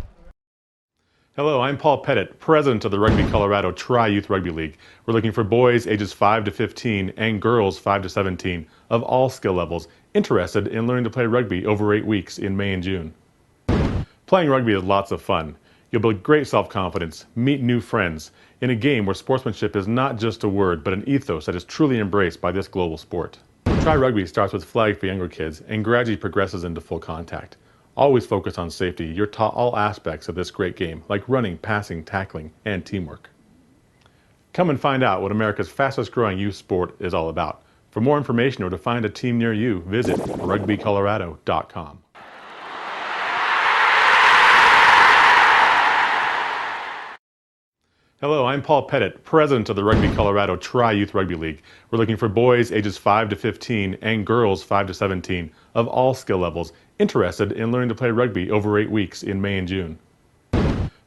Hello, I'm Paul Pettit, president of the Rugby Colorado Tri-Youth Rugby League. We're looking for boys ages 5 to 15 and girls 5 to 17 of all skill levels interested in learning to play rugby over 8 weeks in May and June. Playing rugby is lots of fun. You'll build great self-confidence, meet new friends, in a game where sportsmanship is not just a word, but an ethos that is truly embraced by this global sport. Tri-Rugby starts with flag for younger kids and gradually progresses into full contact. Always focus on safety. You're taught all aspects of this great game, like running, passing, tackling, and teamwork. Come and find out what America's fastest growing youth sport is all about. For more information or to find a team near you, visit rugbycolorado.com. Hello, I'm Paul Pettit, president of the Rugby Colorado Tri-Youth Rugby League. We're looking for boys ages 5 to 15 and girls 5 to 17 of all skill levels interested in learning to play rugby over 8 weeks in May and June.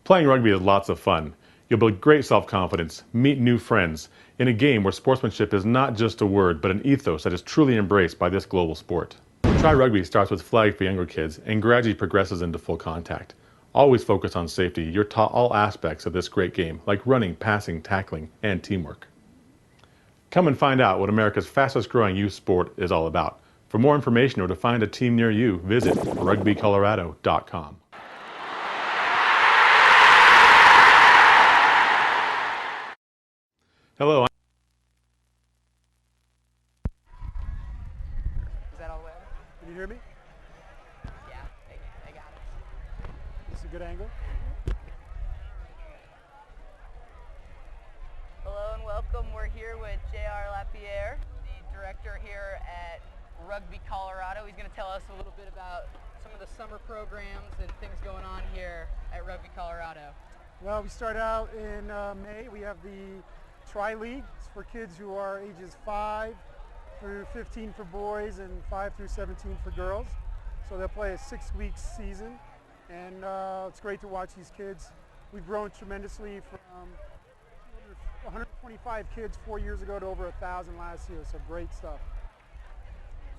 Playing rugby is lots of fun. You'll build great self-confidence, meet new friends, in a game where sportsmanship is not just a word, but an ethos that is truly embraced by this global sport. Tri-Rugby starts with flag for younger kids and gradually progresses into full contact. Always focus on safety. You're taught all aspects of this great game, like running, passing, tackling, and teamwork. Come and find out what America's fastest growing youth sport is all about. For more information or to find a team near you, visit rugbycolorado.com. Hello. Is that all the way? Can you hear me? Yeah, they got it. This is a good angle. Hello and welcome. We're here with J.R. Lapierre, the director here at Rugby Colorado. He's going to tell us a little bit about some of the summer programs and things going on here at Rugby Colorado. Well, we start out in May. We have the Tri-League. It's for kids who are ages 5 through 15 for boys and 5 through 17 for girls. So they'll play a 6-week season, and it's great to watch these kids. We've grown tremendously from 125 kids 4 years ago to over 1,000 last year, so great stuff.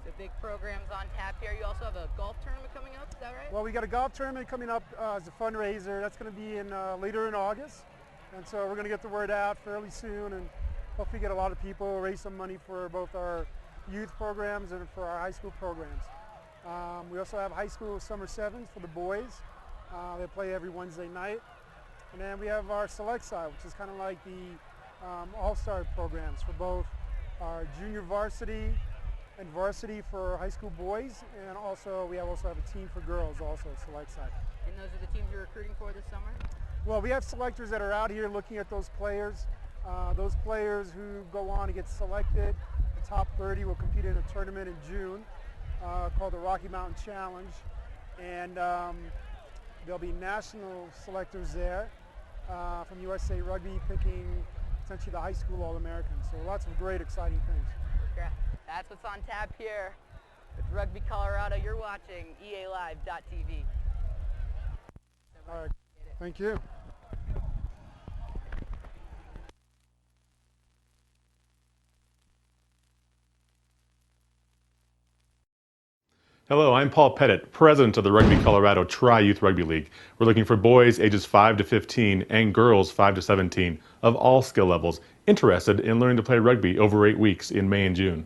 The big programs on tap here. You also have a golf tournament coming up, is that right? Well, we got a golf tournament coming up as a fundraiser. That's going to be in later in August, and so we're going to get the word out fairly soon and hopefully get a lot of people, raise some money for both our youth programs and for our high school programs. We also have high school summer sevens for the boys. They play every Wednesday night. And then we have our select side, which is kind of like the all-star programs for both our junior varsity and varsity for high school boys, and also we also have a team for girls also, select side. And those are the teams you're recruiting for this summer? Well, we have selectors that are out here looking at those players. Those players who go on to get selected, the top 30 will compete in a tournament in June called the Rocky Mountain Challenge, and there'll be national selectors there from USA Rugby picking essentially the high school All-Americans. So lots of great, exciting things. Yeah. That's what's on tap here with Rugby Colorado. You're watching EALive.tv. All right. Thank you. Hello, I'm Paul Pettit, president of the Rugby Colorado Tri-Youth Rugby League. We're looking for boys ages 5 to 15 and girls 5 to 17 of all skill levels interested in learning to play rugby over 8 weeks in May and June.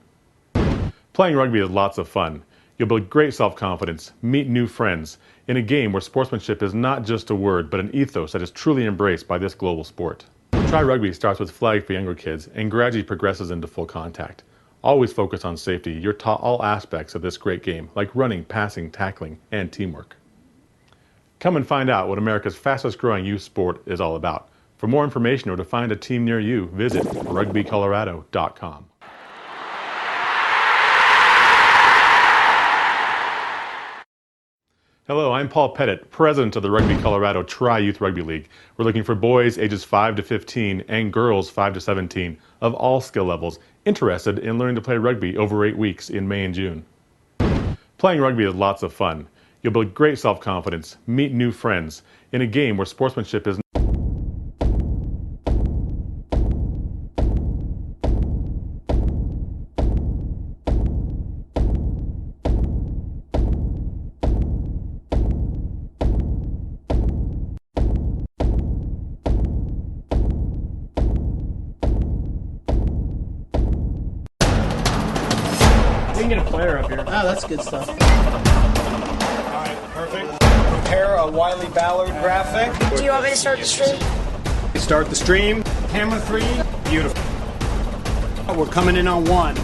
Playing rugby is lots of fun. You'll build great self-confidence, meet new friends, in a game where sportsmanship is not just a word, but an ethos that is truly embraced by this global sport. Tri-Rugby starts with flag for younger kids and gradually progresses into full contact. Always focus on safety. You're taught all aspects of this great game, like running, passing, tackling, and teamwork. Come and find out what America's fastest growing youth sport is all about. For more information or to find a team near you, visit rugbycolorado.com. Hello, I'm Paul Pettit, president of the Rugby Colorado Tri-Youth Rugby League. We're looking for boys ages 5 to 15 and girls 5 to 17 of all skill levels interested in learning to play rugby over 8 weeks in May and June. Playing rugby is lots of fun. You'll build great self-confidence, meet new friends, in a game where sportsmanship is We can get a player up here. Oh, that's good stuff. Alright, perfect. Prepare a Wiley Ballard graphic. Do you want me to start the stream? Start the stream. Camera 3. Beautiful. We're coming in on 1.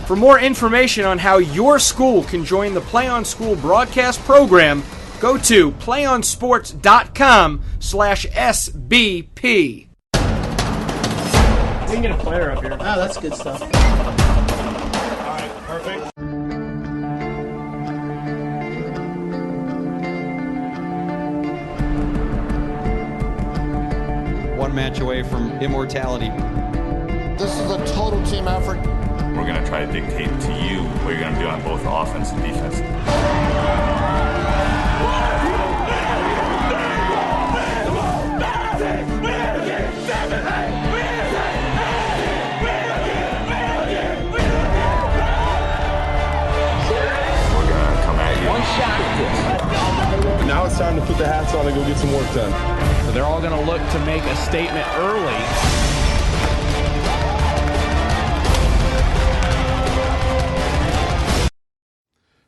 For more information on how your school can join the Play On School broadcast program, go to playonsports.com/SBP. We can get a player up here. Oh, that's good stuff. Alright, perfect. One match away from immortality. This is a total team effort. We're going to try to dictate to you what you're going to do on both offense and defense. Now it's time to put the hats on and go get some work done. So they're all going to look to make a statement early.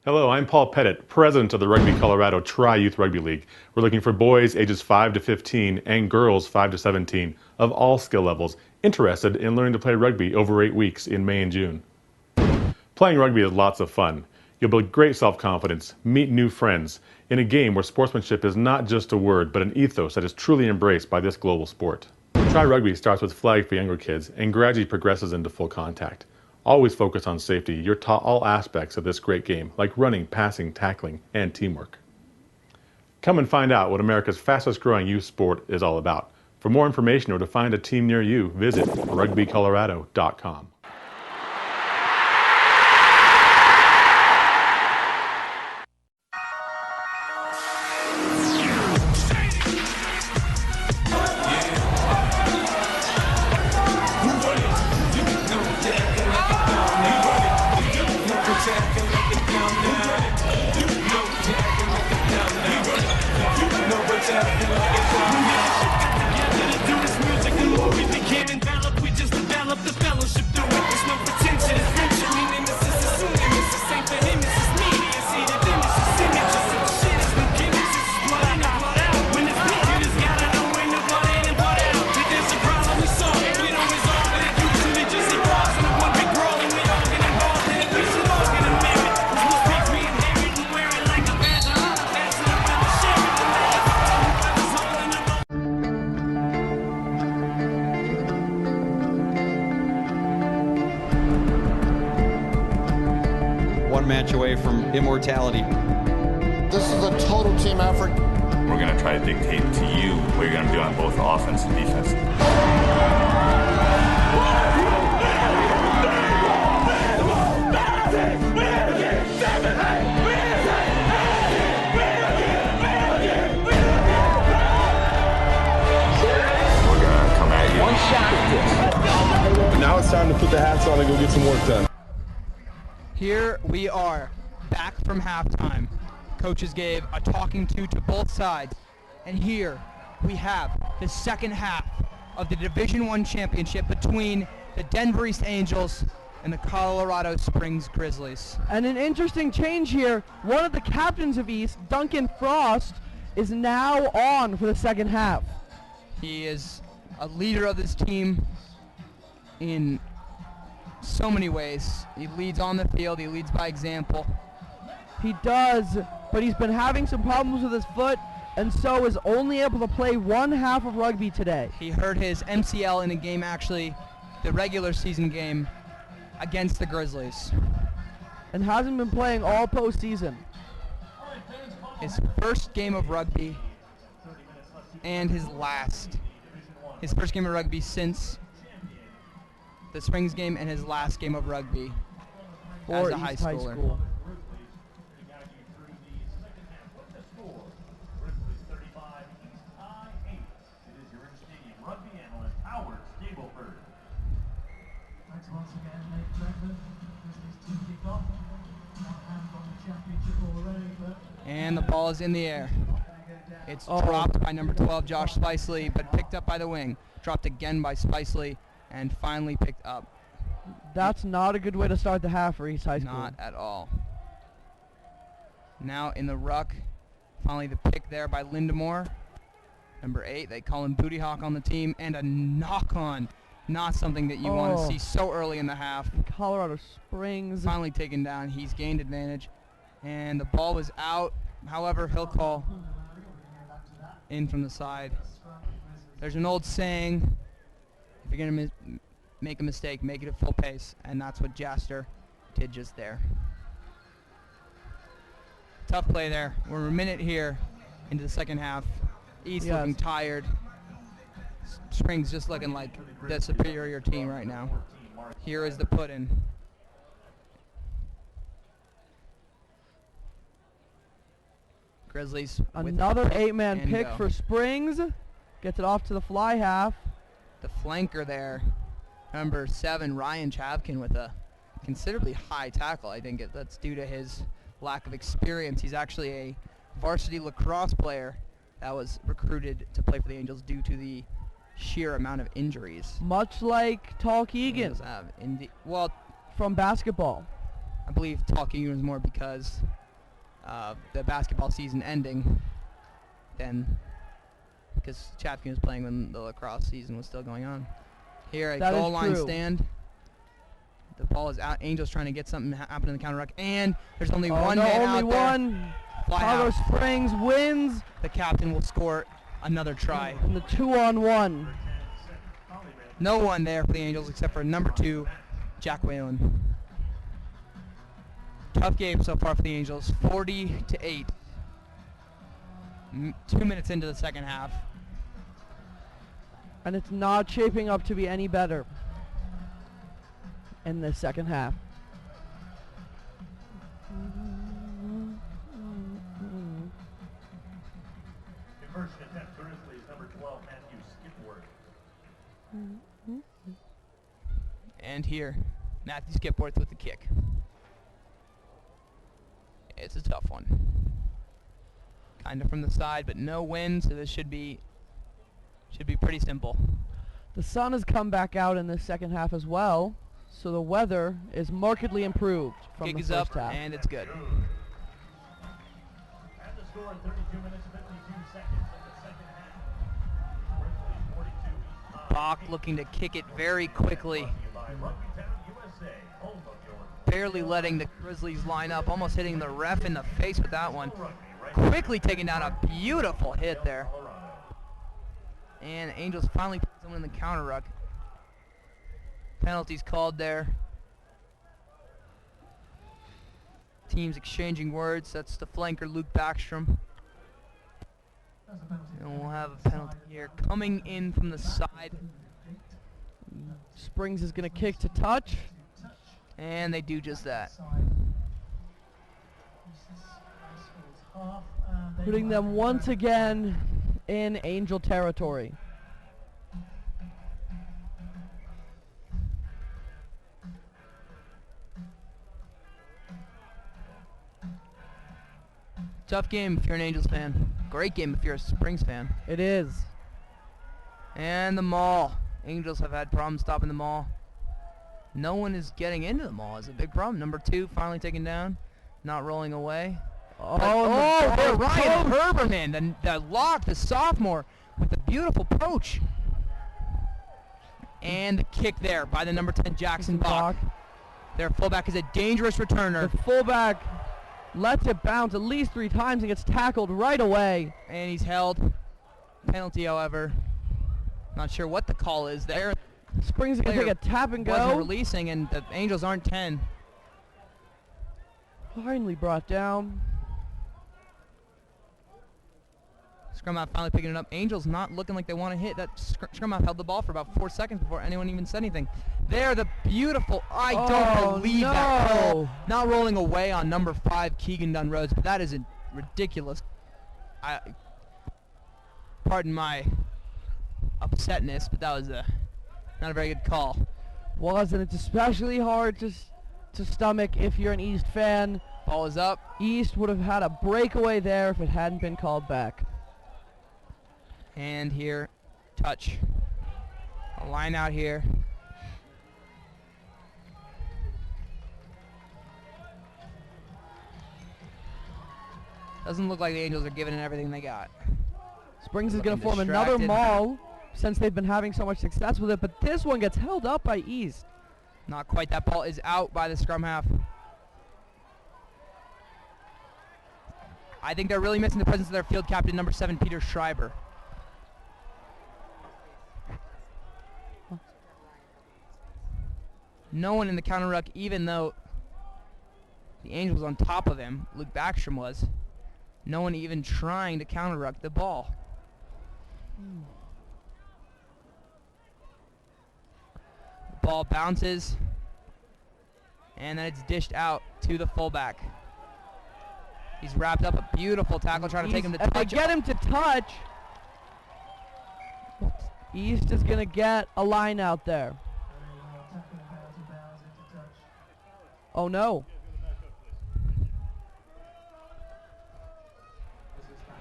Hello, I'm Paul Pettit, president of the Rugby Colorado Tri-Youth Rugby League. We're looking for boys ages 5 to 15 and girls 5 to 17 of all skill levels interested in learning to play rugby over 8 weeks in May and June. Playing rugby is lots of fun. You'll build great self-confidence, meet new friends, in a game where sportsmanship is not just a word, but an ethos that is truly embraced by this global sport. Tri-Rugby starts with flag for younger kids and gradually progresses into full contact. Always focus on safety. You're taught all aspects of this great game, like running, passing, tackling, and teamwork. Come and find out what America's fastest growing youth sport is all about. For more information or to find a team near you, visit rugbycolorado.com. One match away from immortality. This is a total team effort. We're going to try to dictate to you what you're going to do on both offense and defense. We're going to come at you. One shot. But now it's time to put the hats on and go get some work done. Here we are, back from halftime. Coaches gave a talking to both sides. And here we have the second half of the Division I championship between the Denver East Angels and the Colorado Springs Grizzlies. And an interesting change here. One of the captains of East, Duncan Frost, is now on for the second half. He is a leader of this team in so many ways. He leads on the field, he leads by example. He does, but he's been having some problems with his foot, and so is only able to play one half of rugby today. He hurt his MCL in a game, actually, the regular season game against the Grizzlies. And hasn't been playing all postseason. His first game of rugby and his last. His first game of rugby since the Springs game and his last game of rugby as a high schooler. Once again, late Brendan. Grizzlies team kick off. One hand on the championship already, but and the ball is in the air. It's dropped by number 12, Josh Spicely, but picked up by the wing. Dropped again by Spicely, and finally picked up. That's not a good way to start the half for East High School. Not at all. Now in the ruck, finally the pick there by Lindamore. Number 8, they call him Booty Hawk on the team, and a knock-on. Not something that you want to see so early in the half. Colorado Springs. Finally taken down. He's gained advantage. And the ball was out. However, he'll call in from the side. There's an old saying, if you're going to make a mistake, make it at full pace. And that's what Jaster did just there. Tough play there. We're a minute here into the second half. East looking tired. Springs just looking like the superior team right now. Here is the put-in. Grizzlies. Another 8-man pick for Springs. Gets it off to the fly half. The flanker there. Number 7, Ryan Chavkin, with a considerably high tackle. I think that's due to his lack of experience. He's actually a varsity lacrosse player that was recruited to play for the Angels due to the sheer amount of injuries. Much like Tall Keegan. Well, from basketball. I believe Tall Keegan was more because the basketball season ending then, because Chapkin was playing when the lacrosse season was still going on. Here, a goal line stand. The ball is out. Angels trying to get something happen in the counter ruck, and there's only one man out there. Only one. Colorado Springs wins. The captain will score another try. In the 2-on-1. No one there for the Angels except for number 2, Jack Whalen. Tough game so far for the Angels, 40-8. 2 minutes into the second half. And it's not shaping up to be any better in the second half. Conversion attempt, Grizzlies, number 12, Matthew Skipworth. And here, Matthew Skipworth with the kick. It's a tough one. Kind of from the side, but no wind, so this should be pretty simple. The sun has come back out in the second half as well, so the weather is markedly improved from Kick the is first up, half. and it's good. And the score in 32 minutes and 52 seconds of the second half. Grizzlies 42. Bach looking to kick it very quickly. Barely letting the Grizzlies line up, almost hitting the ref in the face with that one. Quickly taking down a beautiful hit there. And Angels finally put someone in the counter ruck. Penalties called there. Teams exchanging words. That's the flanker, Luke Backstrom. And we'll have a penalty here. Coming in from the side. Springs is going to kick to touch. And they do just that. Putting them once again in Angel territory. Tough game if you're an Angels fan. Great game if you're a Springs fan. It is. And the maul. Angels have had problems stopping the maul. No one is getting into the maul is a big problem. Number 2 finally taken down. Not rolling away. Ryan Herberman, the lock, the sophomore, with the beautiful poach. And the kick there by the number 10, Jackson Bach. Their fullback is a dangerous returner. The fullback lets it bounce at least 3 times and gets tackled right away. And he's held. Penalty, however. Not sure what the call is there. Springs is going to take a tap and go. Wasn't releasing, and the Angels aren't 10. Finally brought down. Scrum half finally picking it up. Angels not looking like they want to hit. That scrum half held the ball for about 4 seconds before anyone even said anything. There, the beautiful, I don't believe that call. Not rolling away on number 5, Keegan Dunn Rhodes, but that is ridiculous. Pardon my upsetness, but that was not a very good call. Wasn't. It's especially hard to stomach if you're an East fan. Ball is up. East would have had a breakaway there if it hadn't been called back. And here, touch. A line out here. Doesn't look like the Angels are giving it everything they got. Springs is going to form another maul since they've been having so much success with it, but this one gets held up by East. Not quite. That ball is out by the scrum half. I think they're really missing the presence of their field captain, number 7, Peter Schreiber. No one in the counter ruck, even though the Angels on top of him, Luke Backstrom was. No one even trying to counter ruck the ball. The ball bounces, and then it's dished out to the fullback. He's wrapped up, a beautiful tackle, trying to take him to touch. If they get him to touch, East is going to get a line out there. Oh no.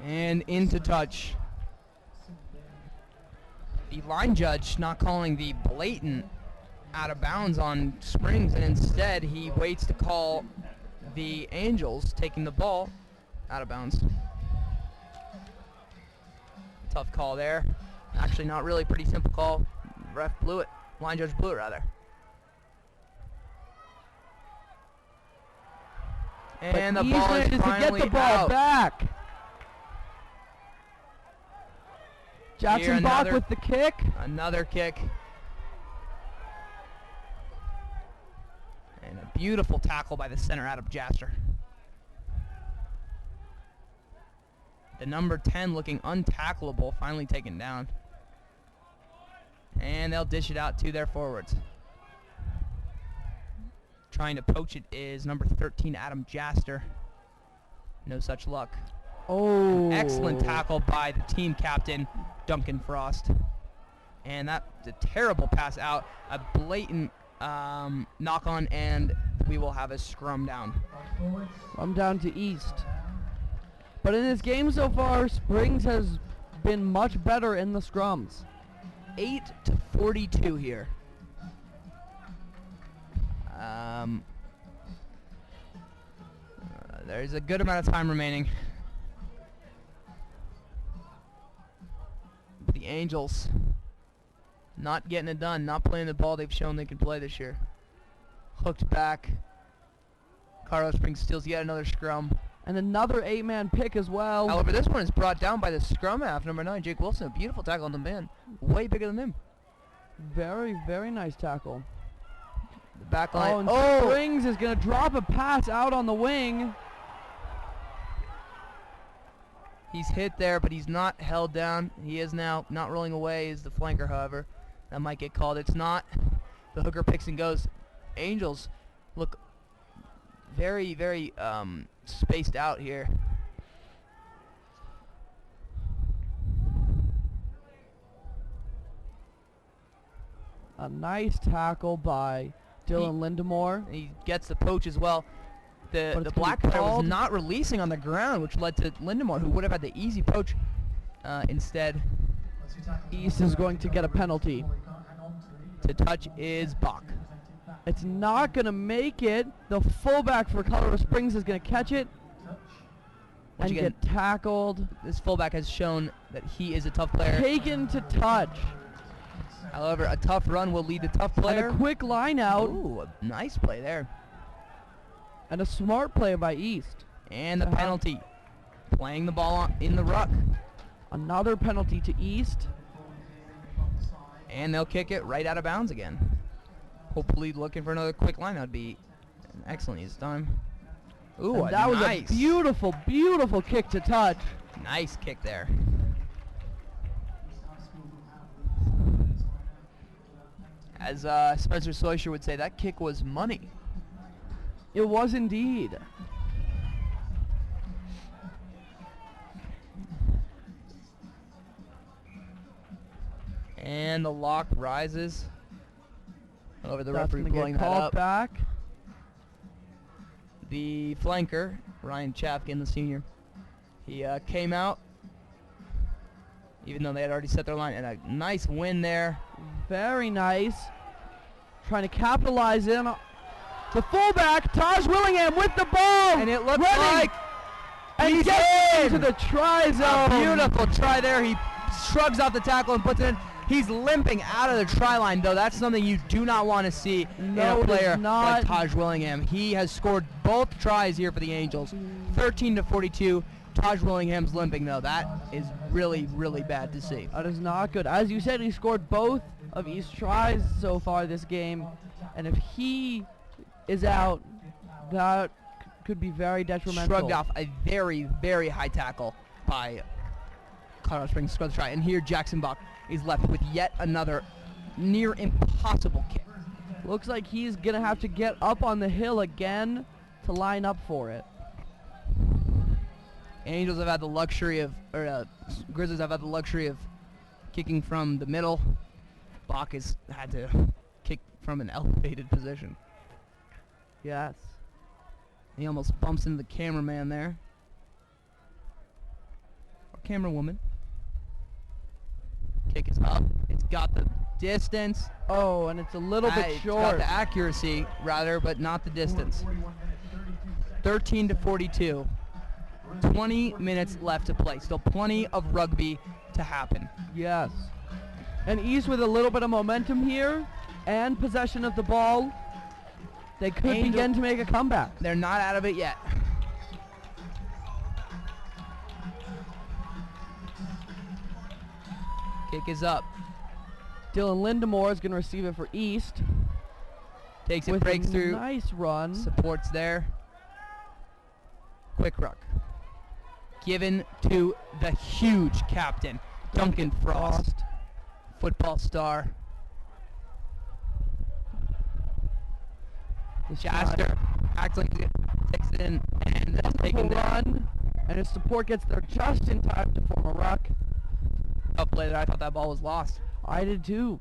And into touch. The line judge not calling the blatant out of bounds on Springs, and instead he waits to call the Angels taking the ball Out of bounds. Tough call there. Actually, not really. Pretty simple call. Ref blew it. Line judge blew it, rather. And the ball is finally to get the ball out. back. Jackson Bach another- with the kick. Another kick. And a beautiful tackle by the center, Adam Jaster. The number 10 looking untackleable, finally taken down. And they'll dish it out to their forwards. Trying to poach it is number 13, Adam Jaster. No such luck. Oh. Excellent tackle by the team captain, Duncan Frost. And that's a terrible pass out. A blatant knock on, and we will have a scrum down. I'm down to East. But in this game so far, Springs has been much better in the scrums. 8-42 here. There's a good amount of time remaining. The Angels not getting it done, not playing the ball they've shown they can play this year. Hooked back. Colorado Springs steals yet another scrum. And another 8-man pick as well. However, this one is brought down by the scrum half, number 9, Jake Wilson. A beautiful tackle on the man. Way bigger than him. Very, very nice tackle. The back line. Oh, and Springs is going to drop a pass out on the wing. He's hit there, but he's not held down. He is now not rolling away is the flanker, however. That might get called. It's not. The hooker picks and goes. Angels look very, very spaced out here. A nice tackle by Dylan Lindemore. He gets the poach as well. The black player was not releasing on the ground, which led to Lindemore, who would have had the easy poach instead. East is going to get a penalty. To touch is Bach. It's not going to make it. The fullback for Colorado Springs is going to catch it and get tackled. This fullback has shown that he is a tough player. Taken to touch. However, a tough run will lead to tough player. And a quick line out. Ooh, a nice play there. And a smart play by East. And the penalty. Playing the ball in the ruck. Another penalty to East. And they'll kick it right out of bounds again. Hopefully looking for another quick line. That would be an excellent use of time. Ooh, and that was a beautiful, beautiful kick to touch. Nice kick there. As Spencer Soysher would say, that kick was money. It was indeed. And the lock rises. Over the referee blowing that called up. Back. The flanker, Ryan Chapkin, the senior, he came out, even though they had already set their line, and a nice win there. Very nice. Trying to capitalize in. The fullback, Taj Willingham with the ball. And it looks running. like and he's gets in. into the try zone. A beautiful try there. He shrugs off the tackle and puts it in. He's limping out of the try line, though. That's something you do not want to see in a player like Taj Willingham. He has scored both tries here for the Angels. 13-42. Taj Willingham's limping, though. That is really, really bad to see. That is not good. As you said, he scored both of East tries so far this game. And if he is out, that could be very detrimental. Shrugged off a very, very high tackle by Colorado Springs. Scored the try. And here Jackson Bach is left with yet another near impossible kick. Looks like he's going to have to get up on the hill again to line up for it. Angels have had the luxury of, Grizzlies have had the luxury of kicking from the middle. Bach has had to kick from an elevated position. Yes. He almost bumps into the cameraman there. Or camera woman. Kick is up. It's got the distance. Oh, and it's a little bit It's short. got the accuracy, rather, but not the distance. 13-42. 20 minutes left to play. Still plenty of rugby to happen. Yes. And East with a little bit of momentum here and possession of the ball. They could begin to make a comeback. They're not out of it yet. Kick is up. Dylan Lindemore is going to receive it for East. Takes it, with breaks through. Nice run. Supports there. Quick ruck. Given to the huge captain, Duncan Frost. Football star. Jasper actually takes it in and then taken run. And his support gets there just in time to form a ruck. Up play there. I thought that ball was lost. I did too.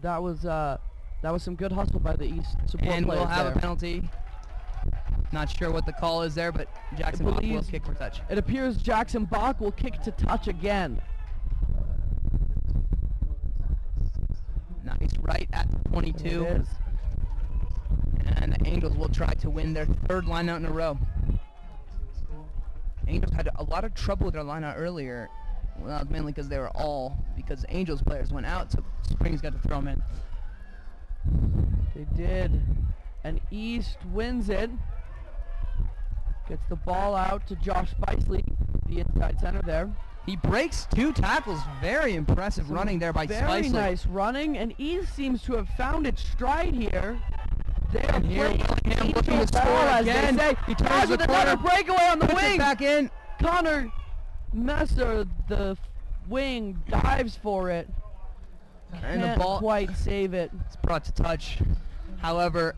That was some good hustle by the East support and players we'll have there. a penalty. Not sure what the call is there, but Jackson Bach will kick for touch. It appears Jackson Bach will kick to touch again. Nice, right at 22. It is. And the Angels will try to win their third lineout in a row. Angels had a lot of trouble with their lineout earlier. Well, mainly because because Angels players went out, so Springs got to throw them in. They did. And East wins it. Gets the ball out to Josh Spicely, the inside center there. He breaks 2 tackles. Very impressive running there by Spicely. Very nice running, and East seems to have found its stride here. They're playing looking to score again. He turns with another breakaway on the wing. Back in. Connor Messer, the wing, dives for it. And Can't the ball quite save it. It's brought to touch. However,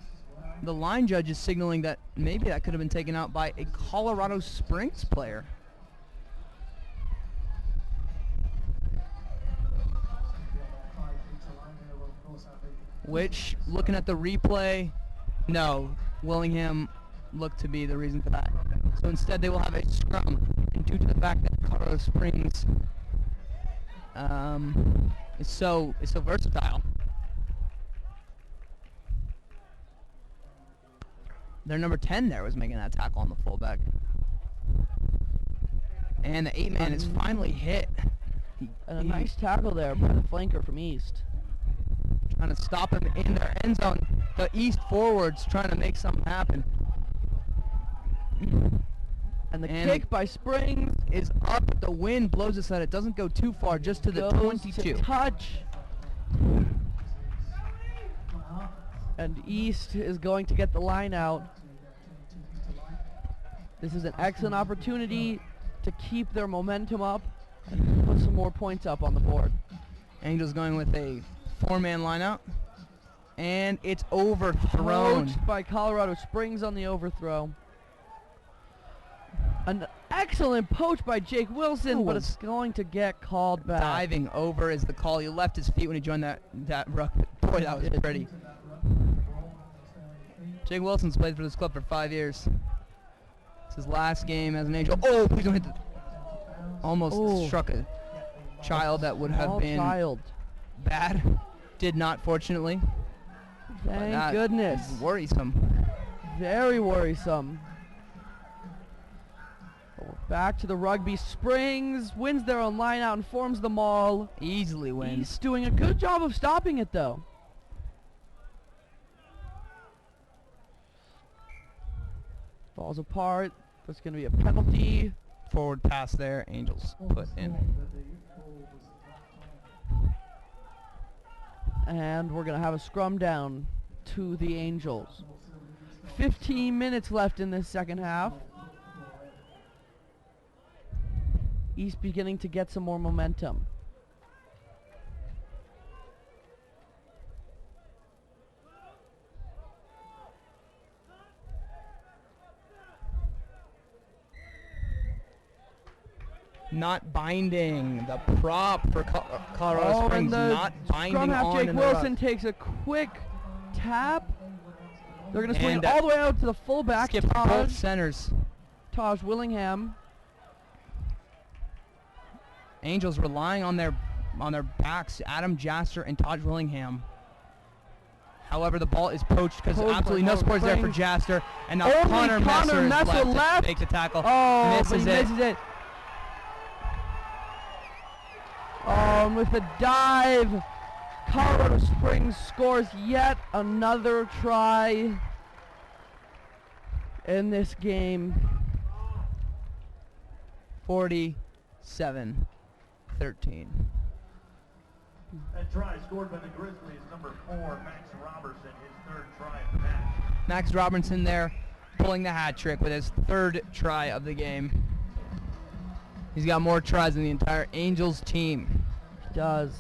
the line judge is signaling that maybe that could have been taken out by a Colorado Springs player. Which, looking at the replay, no, Willingham looked to be the reason for that. So instead they will have a scrum, and due to the fact that Colorado Springs is so versatile, their number 10 there was making that tackle on the fullback. And the 8-man is finally hit. And a nice tackle there by the flanker from East. Trying to stop him in their end zone. The East forwards trying to make something happen. And the kick by Springs is up. The wind blows aside. It doesn't go too far, just to the 22. To touch. And East is going to get the line out. This is an excellent opportunity to keep their momentum up and put some more points up on the board. Angels going with a 4-man lineout. And it's overthrown. Poached by Colorado Springs on the overthrow. An excellent poach by Jake Wilson, but it's going to get called back. Diving over is the call. He left his feet when he joined that ruck. Boy, that was pretty. Jake Wilson's played for this club for 5 years. It's his last game as an Angel. Oh, please don't hit the... Almost struck a child that would have been bad. Did not, fortunately. Thank goodness. Worrisome. Very worrisome. Back to the rugby. Springs wins their own line out and forms the maul. Easily wins. He's doing a good job of stopping it, though. Falls apart. There's going to be a penalty. Forward pass there. Angels put in. And we're going to have a scrum down to the Angels. 15 minutes left in this second half. East beginning to get some more momentum. Not binding. The prop for Colorado Springs not binding scrum half on Jake in the Wilson ruck. takes a quick tap. They're going to swing all the way out to the fullback. Skip both centers. Taj Willingham. Angels relying on their backs, Adam Jasser and Taj Willingham. However, the ball is poached because Poached absolutely by no support is there for Springs. Jaster. And now Only Connor Connor Messer Messer is left to make the tackle. Oh, but misses he it. misses it. And with a dive, Colorado Springs scores yet another try in this game. 47-13. That try scored by the Grizzlies, number 4, Max Robertson, his 3rd try of the match. Max Robertson there pulling the hat trick with his 3rd try of the game. He's got more tries than the entire Angels team. He does.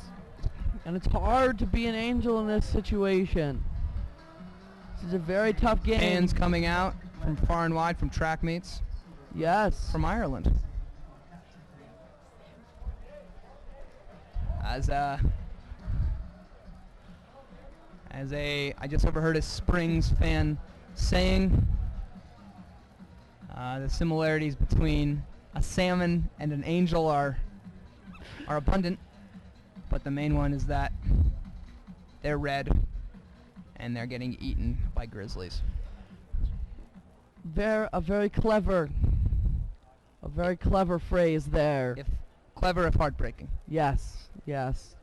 And it's hard to be an Angel in this situation. This is a very tough game. Fans coming out from far and wide, from track meets. Yes. From Ireland. I just overheard a Springs fan saying the similarities between a salmon and an angel are abundant, but the main one is that they're red and they're getting eaten by grizzlies. A very clever phrase there. Clever if heartbreaking. Yes, yes.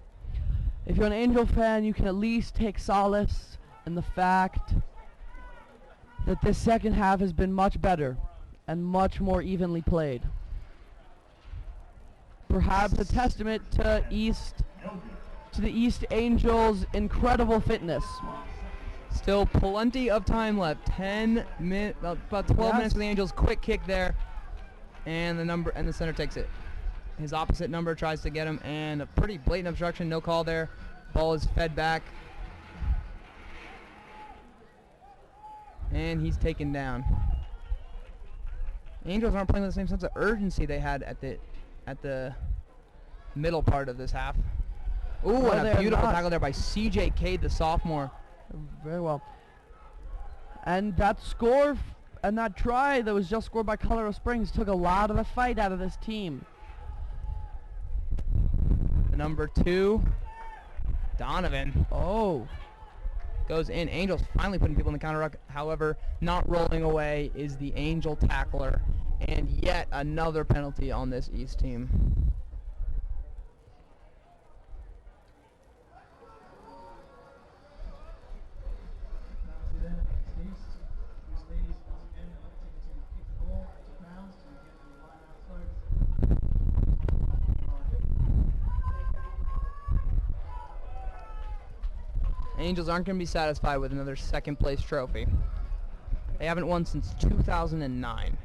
If you're an Angel fan, you can at least take solace in the fact that this second half has been much better and much more evenly played. Perhaps a testament to the East Angels' incredible fitness. Still plenty of time left. 10 minutes, about 12 minutes for the Angels. Quick kick there, and the center takes it. His opposite number tries to get him, and a pretty blatant obstruction. No call there. Ball is fed back, and he's taken down. Angels aren't playing with the same sense of urgency they had at the middle part of this half. Ooh, and a beautiful tackle there by C.J. Cade, the sophomore. Very well. And that score and that try that was just scored by Colorado Springs took a lot of the fight out of this team. The number 2, Donovan. Oh. Goes in. Angels finally putting people in the counter ruck. However, not rolling away is the Angel tackler. And yet another penalty on this East team. Angels aren't going to be satisfied with another second place trophy. They haven't won since 2009.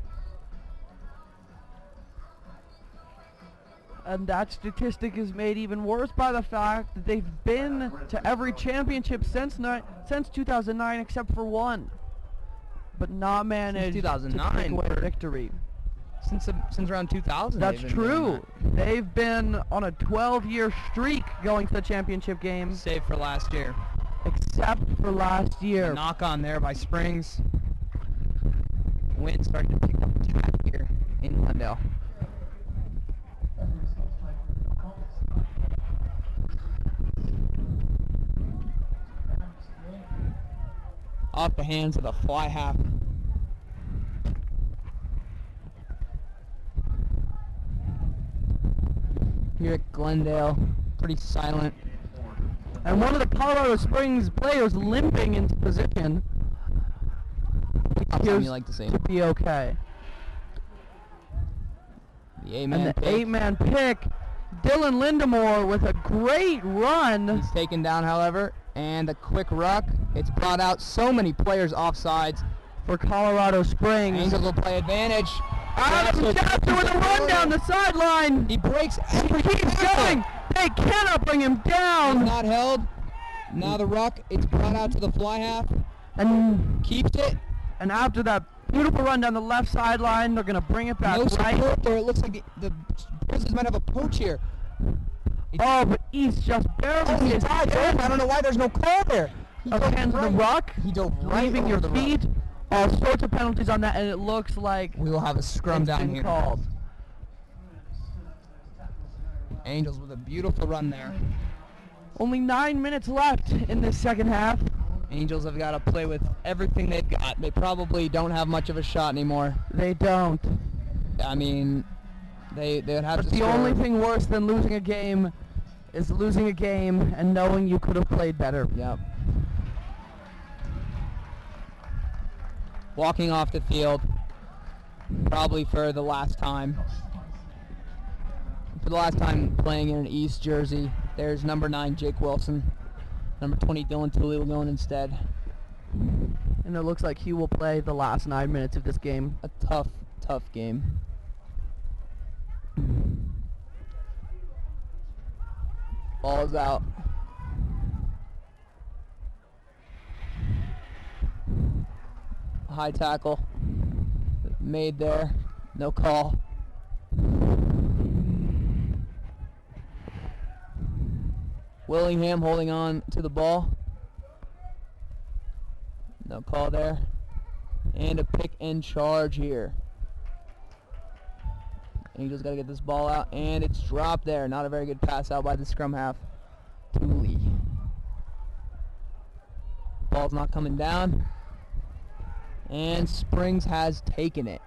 And that statistic is made even worse by the fact that they've been to every championship since 2009 except for one, but not managed to take away a victory. Since around 2000. That's true. They've been on a 12-year streak going to the championship game. Save for last year. Except for last year. A knock on there by Springs. Wind starting to pick up a tad here in Glendale. Off the hands of the fly half. Here at Glendale, pretty silent. And one of the Colorado Springs players limping into position. Something you like to see. To be okay. The 8-man pick. 8-man pick. Dylan Lindemore with a great run. He's taken down, however, and a quick ruck. It's brought out so many players offsides for Colorado Springs. Angels will play advantage. Adam Jackson with a run down the sideline. He breaks. He keeps going. They cannot bring him down. He's not held. Now the ruck. It's brought out to the fly half. And keeps it. And after that beautiful run down the left sideline, they're going to bring it back no right. support there. It looks like the Grizzlies might have a poach here. Oh, but East just barely. He died there. I don't know why there's no call there. Hands on the ruck. He dove right leaving your over the feet. ruck. All sorts of penalties on that, and it looks like we will have a scrum down here. Called. Angels with a beautiful run there. Only 9 minutes left in this second half. Angels have got to play with everything they've got. They probably don't have much of a shot anymore. They don't. I mean, they would have to The score. only thing worse than losing a game is losing a game and knowing you could have played better. Yep. Walking off the field, probably for the last time. For the last time playing in an East jersey, there's number 9, Jake Wilson. Number 20, Dylan Tooley will go in instead. And it looks like he will play the last 9 minutes of this game. A tough, tough game. Ball's out. High tackle made there. No call. Willingham holding on to the ball. No call there. And a pick and charge here. Angels got to get this ball out, and it's dropped there. Not a very good pass out by the scrum half. Tooley. Ball's not coming down. And Springs has taken it.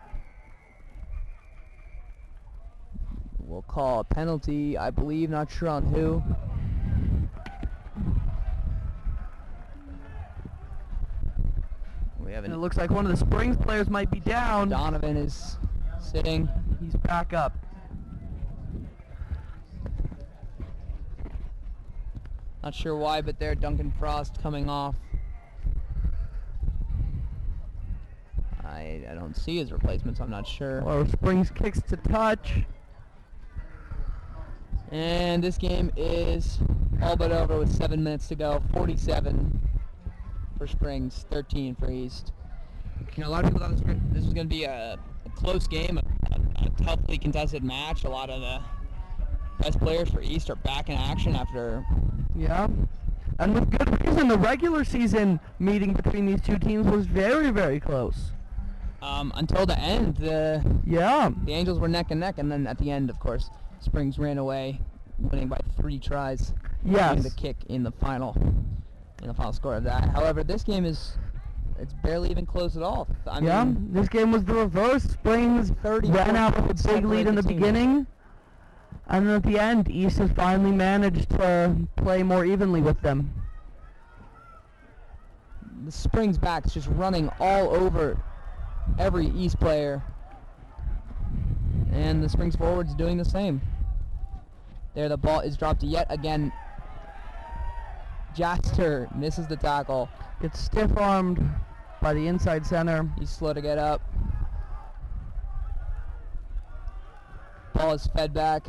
We'll call a penalty, I believe, not sure on who. We haven't. And it looks like one of the Springs players might be down. Donovan is sitting. He's back up. Not sure why, but there, Duncan Frost coming off. I don't see his replacements, I'm not sure. Or Springs kicks to touch. And this game is all but over with 7 minutes to go. 47 for Springs, 13 for East. You know, a lot of people thought this was going to be a close game, a toughly contested match. A lot of the best players for East are back in action after... Yeah. And with good reason, the regular season meeting between these two teams was very, very close. Until the end, the Angels were neck and neck, and then at the end, of course, Springs ran away, winning by 3 tries. Yes. Getting the kick in the final score of that. However, this game it's barely even close at all. I mean, this game was the reverse. Springs ran out with a big lead in the beginning, and then at the end, East has finally managed to play more evenly with them. The Springs back's just running all over every East player, and the Springs forwards doing the same. There, the ball is dropped yet again. Jaster misses the tackle. Gets stiff-armed by the inside center. He's slow to get up. Ball is fed back.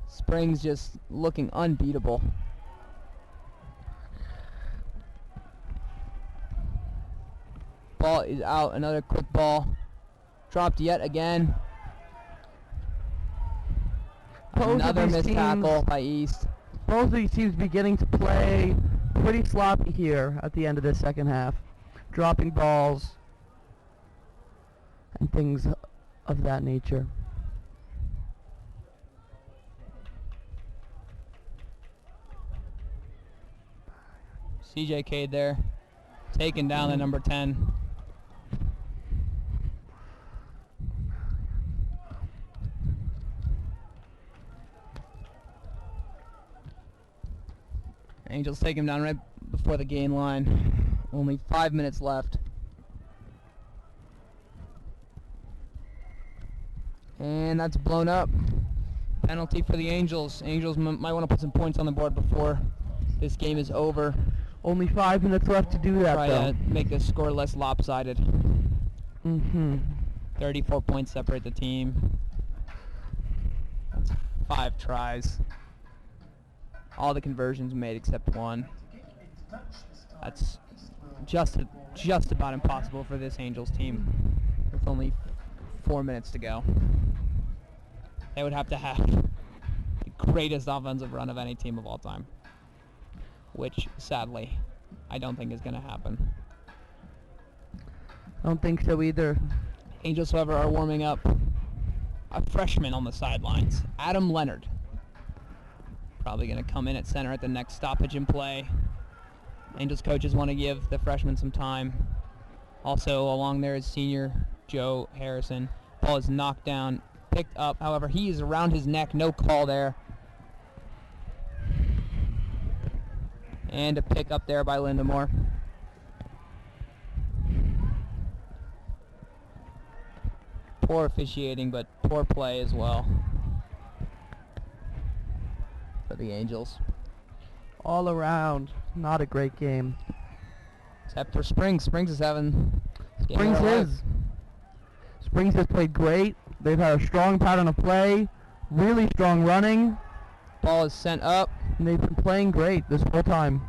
Springs just looking unbeatable. Ball is out. Another quick ball. Dropped yet again. Another missed tackle by East. Both of these teams beginning to play pretty sloppy here at the end of the second half. Dropping balls and things of that nature. CJ Cade there, taking down the number 10. Angels take him down right before the gain line. Only 5 minutes left. And that's blown up. Penalty for the Angels. Angels might want to put some points on the board before this game is over. Only 5 minutes left to do that, Try to make the score less lopsided. 34 points separate the team. That's 5 tries. All the conversions made except 1. That's just about impossible for this Angels team with only 4 minutes to go. They would have to have the greatest offensive run of any team of all time, which sadly I don't think is going to happen. I don't think so either. Angels, however, are warming up a freshman on the sidelines, Adam Leonard. Probably going to come in at center at the next stoppage in play. Angels coaches want to give the freshman some time. Also along there is senior Joe Harrison. Ball is knocked down, picked up. However, he is around his neck. No call there. And a pick up there by Lindemore. Poor officiating, but poor play as well for the Angels. All around, not a great game. Except for Springs. Springs is having... Springs has played great. They've had a strong pattern of play, really strong running. Ball is sent up. And they've been playing great this whole time.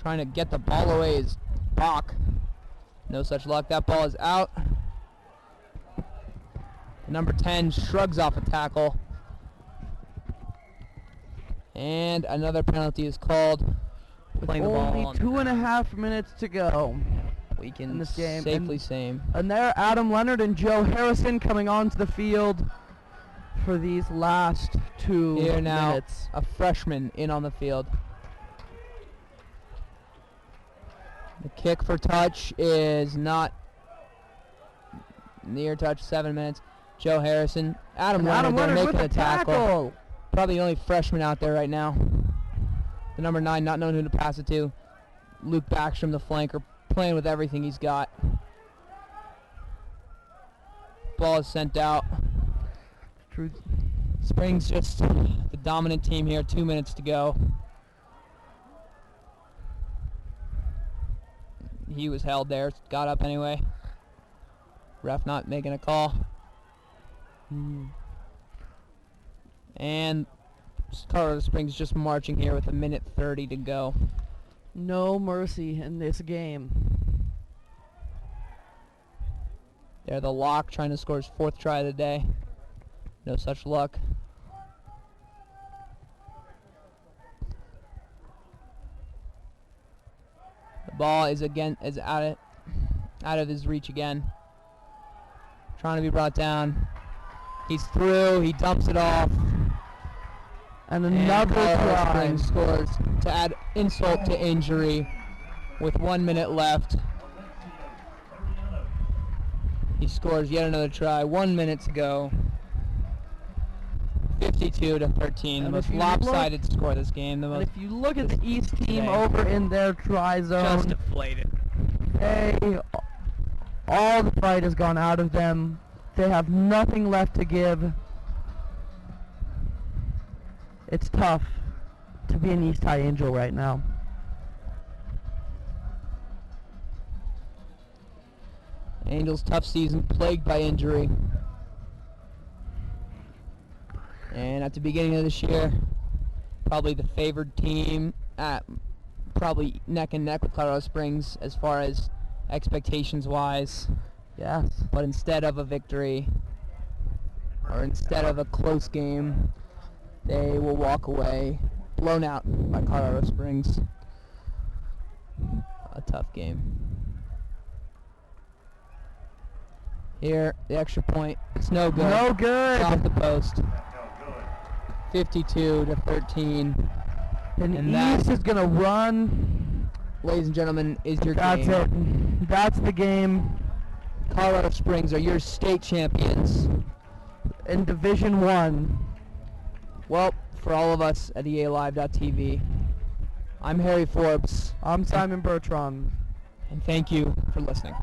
Trying to get the ball away is Bach. No such luck. That ball is out. Number 10 shrugs off a tackle. And another penalty is called. Playing the ball. Only 2.5 minutes to go. We can in this game. Safely say. And there, Adam Leonard and Joe Harrison coming onto the field for these last 2 minutes. Here now, a freshman in on the field. The kick for touch is not near touch. 7 minutes. Joe Harrison, Adam Leonard making a tackle. Probably the only freshman out there right now. The number 9, not knowing who to pass it to. Luke Backstrom, the flanker, playing with everything he's got. Ball is sent out. Springs just the dominant team here. 2 minutes to go. He was held there. Got up anyway. Ref not making a call. And Colorado Springs just marching here with 1:30 to go. No mercy in this game. They're the lock trying to score his 4th try of the day. No such luck. The ball is out of his reach again. Trying to be brought down. He's through. He dumps it off. And another try. Springs scores to add insult to injury with 1 minute left. He scores yet another try. 1 minute to go. 52-13. The most lopsided score of this game. And if you look at the East team over in their try zone, just deflated. All the fight has gone out of them. They have nothing left to give. It's tough to be an East High Angel right now. Angels' tough season, plagued by injury. And at the beginning of this year, probably the favored team, probably neck and neck with Colorado Springs as far as expectations-wise. Yes. But instead of a victory, or instead of a close game, they will walk away blown out by Colorado Springs. A tough game. Here, the extra point. It's no good. No good. Off the post. 52-13. And East is going to run. Ladies and gentlemen, is your game. That's it. That's the game. Colorado Springs are your state champions. In Division 1. Well, for all of us at EALive.tv, I'm Harry Forbes. I'm Simon Bertrand. And thank you for listening.